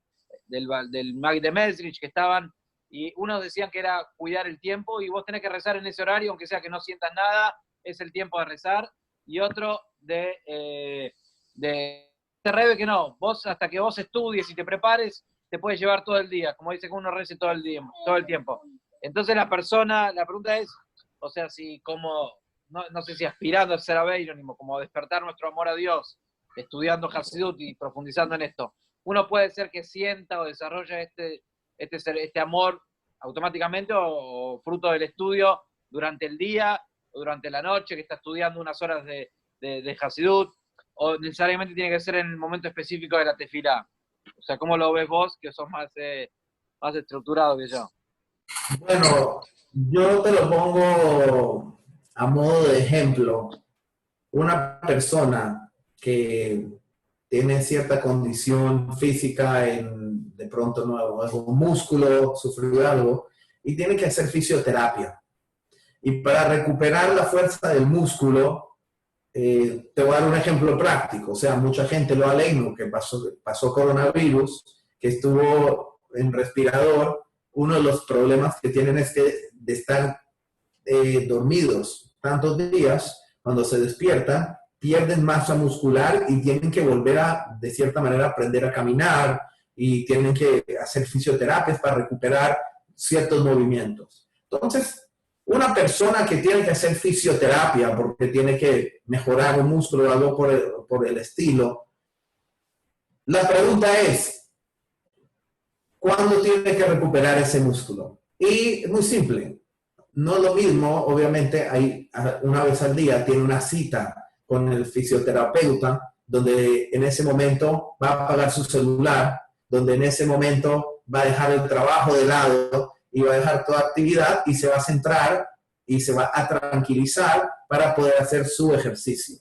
Mag de Mesrich que estaban, y unos decían que era cuidar el tiempo, y vos tenés que rezar en ese horario, aunque sea que no sientas nada, es el tiempo de rezar, y otro de Rebbe que no, vos hasta que vos estudies y te prepares, te puedes llevar todo el día, como dice que uno rece todo el tiempo. Entonces la pregunta es, o sea, si como, no sé si aspirando a ser abeirónimo, como despertar nuestro amor a Dios, estudiando Hasidut y profundizando en esto, uno puede ser que sienta o desarrolle este amor automáticamente o fruto del estudio durante el día o durante la noche, que está estudiando unas horas de Hasidut, o necesariamente tiene que ser en el momento específico de la tefilá. O sea, ¿cómo lo ves vos, que sos más estructurado que yo? Bueno, yo te lo pongo a modo de ejemplo. Una persona que tiene cierta condición física, de pronto nuevo, un músculo, sufrió algo, y tiene que hacer fisioterapia. Y para recuperar la fuerza del músculo, te voy a dar un ejemplo práctico. O sea, mucha gente lo ha leído, que pasó coronavirus, que estuvo en respirador. Uno de los problemas que tienen es que de estar dormidos tantos días, cuando se despiertan, pierden masa muscular y tienen que volver de cierta manera, aprender a caminar, y tienen que hacer fisioterapias para recuperar ciertos movimientos. Entonces, una persona que tiene que hacer fisioterapia porque tiene que mejorar un músculo o algo por el estilo, la pregunta es, ¿cuándo tiene que recuperar ese músculo? Y es muy simple. No es lo mismo, obviamente, una vez al día tiene una cita con el fisioterapeuta, donde en ese momento va a apagar su celular, donde en ese momento va a dejar el trabajo de lado y va a dejar toda actividad y se va a centrar y se va a tranquilizar para poder hacer su ejercicio.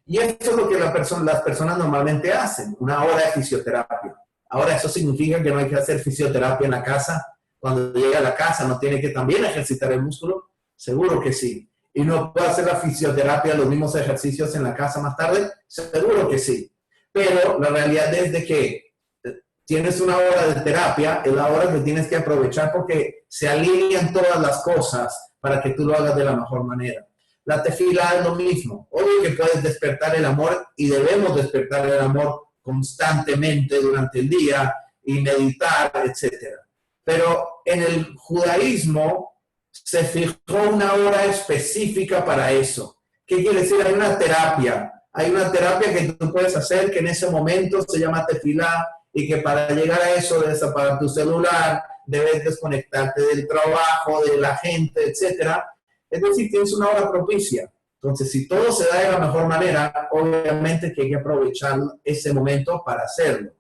Y esto es lo que las personas normalmente hacen, una hora de fisioterapia. Ahora, ¿eso significa que no hay que hacer fisioterapia en la casa? Cuando llega a la casa, ¿no tiene que también ejercitar el músculo? Seguro que sí. ¿Y no puede hacer la fisioterapia, los mismos ejercicios en la casa más tarde? Seguro que sí. Pero la realidad es de que tienes una hora de terapia, es la hora que tienes que aprovechar porque se alinean todas las cosas para que tú lo hagas de la mejor manera. La tefila es lo mismo. Obvio que puedes despertar el amor y debemos despertar el amor constantemente durante el día y meditar, etc. Pero en el judaísmo se fijó una hora específica para eso. ¿Qué quiere decir? Hay una terapia. Hay una terapia que tú puedes hacer que en ese momento se llama tefilá y que para llegar a eso debes apagar tu celular, debes desconectarte del trabajo, de la gente, etc. Es decir, tienes una hora propicia. Entonces, si todo se da de la mejor manera, obviamente que hay que aprovechar ese momento para hacerlo.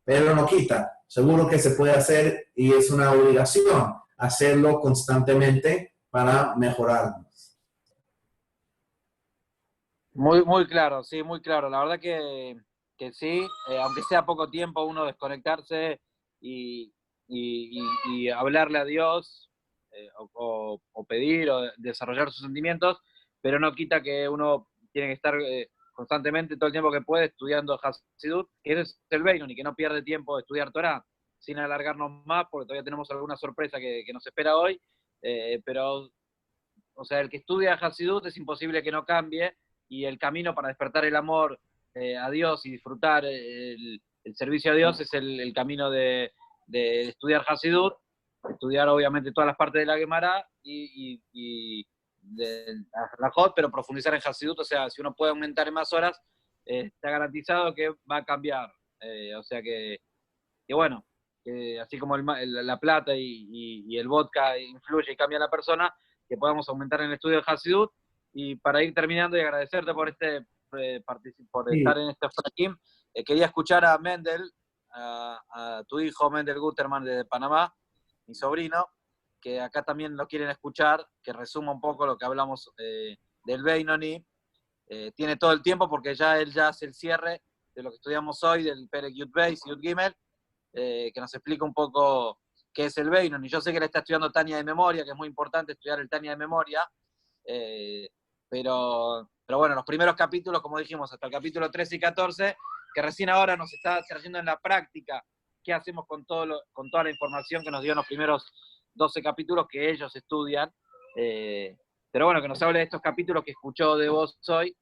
Pero no quita. Seguro que se puede hacer y es una obligación hacerlo constantemente para mejorarnos. Muy, muy claro, sí, muy claro. La verdad que sí, aunque sea poco tiempo, uno desconectarse y, y hablarle a Dios o pedir o desarrollar sus sentimientos, pero no quita que uno tiene que estar constantemente, todo el tiempo que puede, estudiando Hasidut, que ese es el Beinoni, que no pierde tiempo de estudiar Torah, sin alargarnos más, porque todavía tenemos alguna sorpresa que nos espera hoy, pero, o sea, el que estudia Hasidut es imposible que no cambie, y el camino para despertar el amor a Dios y disfrutar el servicio a Dios es el camino de estudiar Hasidut, estudiar obviamente todas las partes de la Gemara y de Rajot, pero profundizar en Hasidut. O sea, si uno puede aumentar en más horas, está garantizado que va a cambiar. O sea que bueno, que así como la plata y el vodka influye y cambia a la persona, que podamos aumentar en el estudio de Hasidut. Y para ir terminando y agradecerte por por Sí. estar en este Frakim, quería escuchar a Mendel, a tu hijo Mendel Guterman de Panamá, mi sobrino, que acá también lo quieren escuchar, que resuma un poco lo que hablamos del Beinoni. Tiene todo el tiempo porque él ya hace el cierre de lo que estudiamos hoy, del Perek Yud Beis y Yud Gimel, que nos explica un poco qué es el Beinoni. Yo sé que él está estudiando Tania de memoria, que es muy importante estudiar el Tania de memoria, pero bueno, los primeros capítulos, como dijimos, hasta el capítulo 13 y 14, que recién ahora nos está trayendo en la práctica qué hacemos con toda la información que nos dio en los primeros 12 capítulos que ellos estudian. Pero bueno, que nos hable de estos capítulos que escuchó de vos hoy,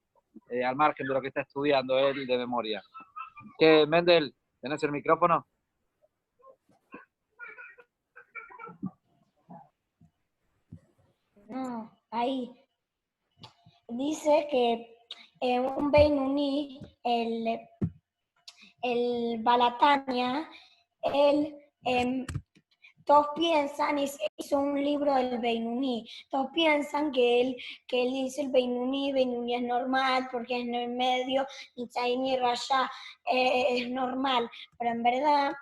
al margen de lo que está estudiando él de memoria. ¿Qué, Mendel? ¿Tenés el micrófono? No, ahí. Dice que un Beinuni, el Balatania, él, todos piensan, y se hizo un libro del Beinuni, todos piensan que él dice el Beinuni es normal, porque es en el medio, y Chain y Rasha es normal, pero en verdad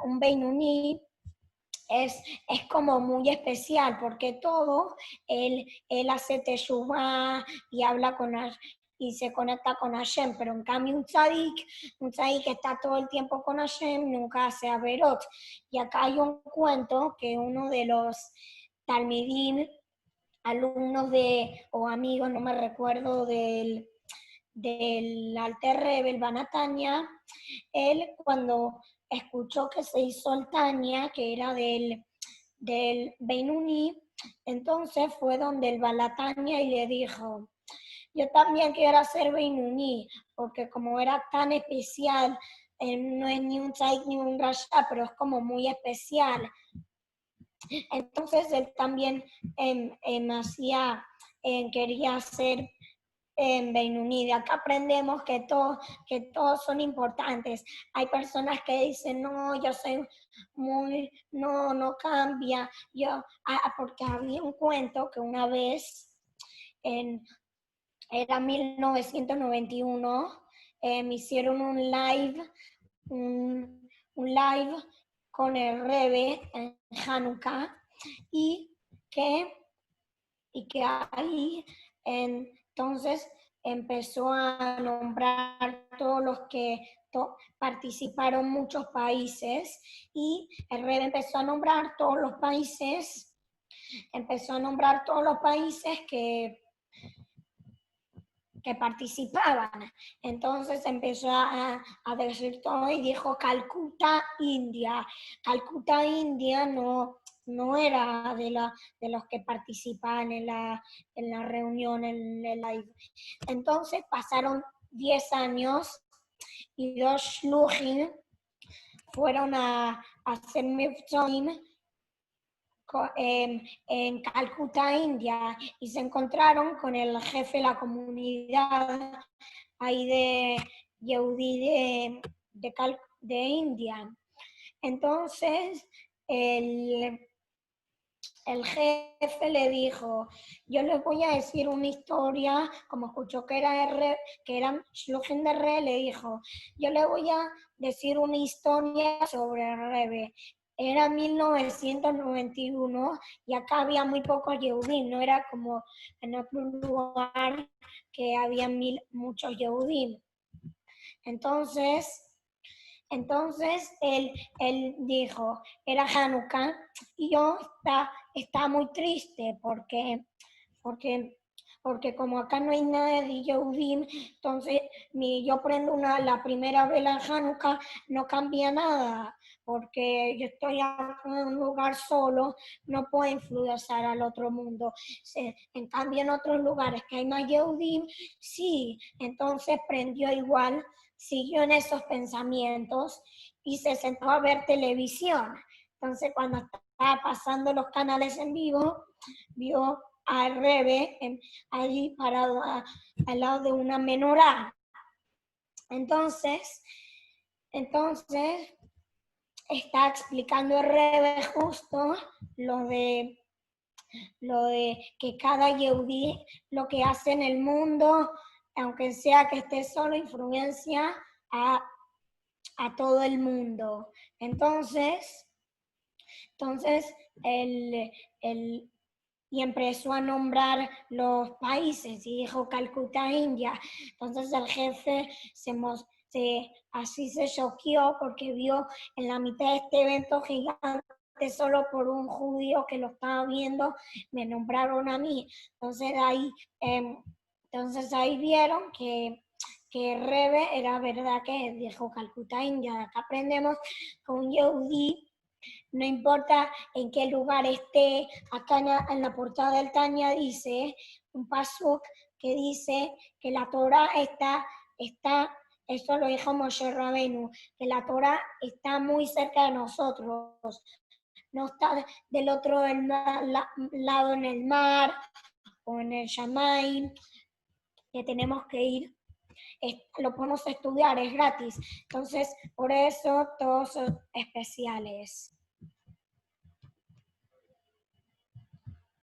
un Beinuni es como muy especial, porque todo, él hace teshuvah y habla y se conecta con Hashem, pero en cambio un tzadik que está todo el tiempo con Hashem, nunca hace averot. Y acá hay un cuento que uno de los talmidín, alumnos o amigos, no me recuerdo, del Alter Rebbe, el Banatania, él cuando escuchó que se hizo el Tania, que era del Beinuni, entonces fue donde el Balatania y le dijo, yo también quiero hacer Beinuni, porque como era tan especial, no es ni un Tzadik ni un Rasha, pero es como muy especial. Entonces él también quería hacer en Beinuni. De acá aprendemos que todos son importantes. Hay personas que dicen, no, yo soy no cambia. Porque había un cuento que una vez, era 1991, me hicieron un live con el Rebbe en Hanukkah, y que ahí entonces empezó a nombrar todos participaron muchos países y el Rebbe empezó a nombrar todos los países, que participaban. Entonces empezó a decir todo y dijo Calcuta, India. Calcuta, India no era de los que participaban en la reunión. Entonces pasaron 10 años y dos shluchim fueron a hacer Mivtzoim en Calcuta, India, y se encontraron con el jefe de la comunidad ahí de Yehudí de India. Entonces el jefe le dijo, yo les voy a decir una historia, como escuchó que eran shluchim de Rebbe, le dijo, yo le voy a decir una historia sobre el Rebbe. Era 1991 y acá había muy pocos Yehudim, no era como en otro lugar que había muchos Yehudim. Entonces él dijo, era Hanukkah, y yo está muy triste porque como acá no hay nada de Yehudim, entonces yo prendo la primera vela en Hanukkah, no cambia nada, porque yo estoy acá en un lugar solo, no puedo influenciar al otro mundo. En cambio, en otros lugares que hay más Yehudim, sí. Entonces prendió igual, siguió en esos pensamientos y se sentó a ver televisión. Entonces, cuando estaba pasando los canales en vivo, vio al Rebbe allí parado al lado de una menorá. Entonces está explicando el Rebbe justo lo de que cada Yehudí lo que hace en el mundo, aunque sea que esté solo, influencia a todo el mundo. Entonces y empezó a nombrar los países y dijo Calcuta, India. Entonces el jefe así se choqueó porque vio en la mitad de este evento gigante, solo por un judío que lo estaba viendo, me nombraron a mí. Entonces ahí vieron que Rebbe era verdad que dijo Calcuta, India. Acá aprendemos con un Yehudí, no importa en qué lugar esté. Acá en la portada del Tanya dice un pasuk que dice que la Torah está, eso lo dijo Moshe Rabenu, que la Torah está muy cerca de nosotros, no está del otro lado en el mar o en el Shamayim, que tenemos que ir. Lo podemos estudiar, es gratis. Entonces, por eso todos son especiales.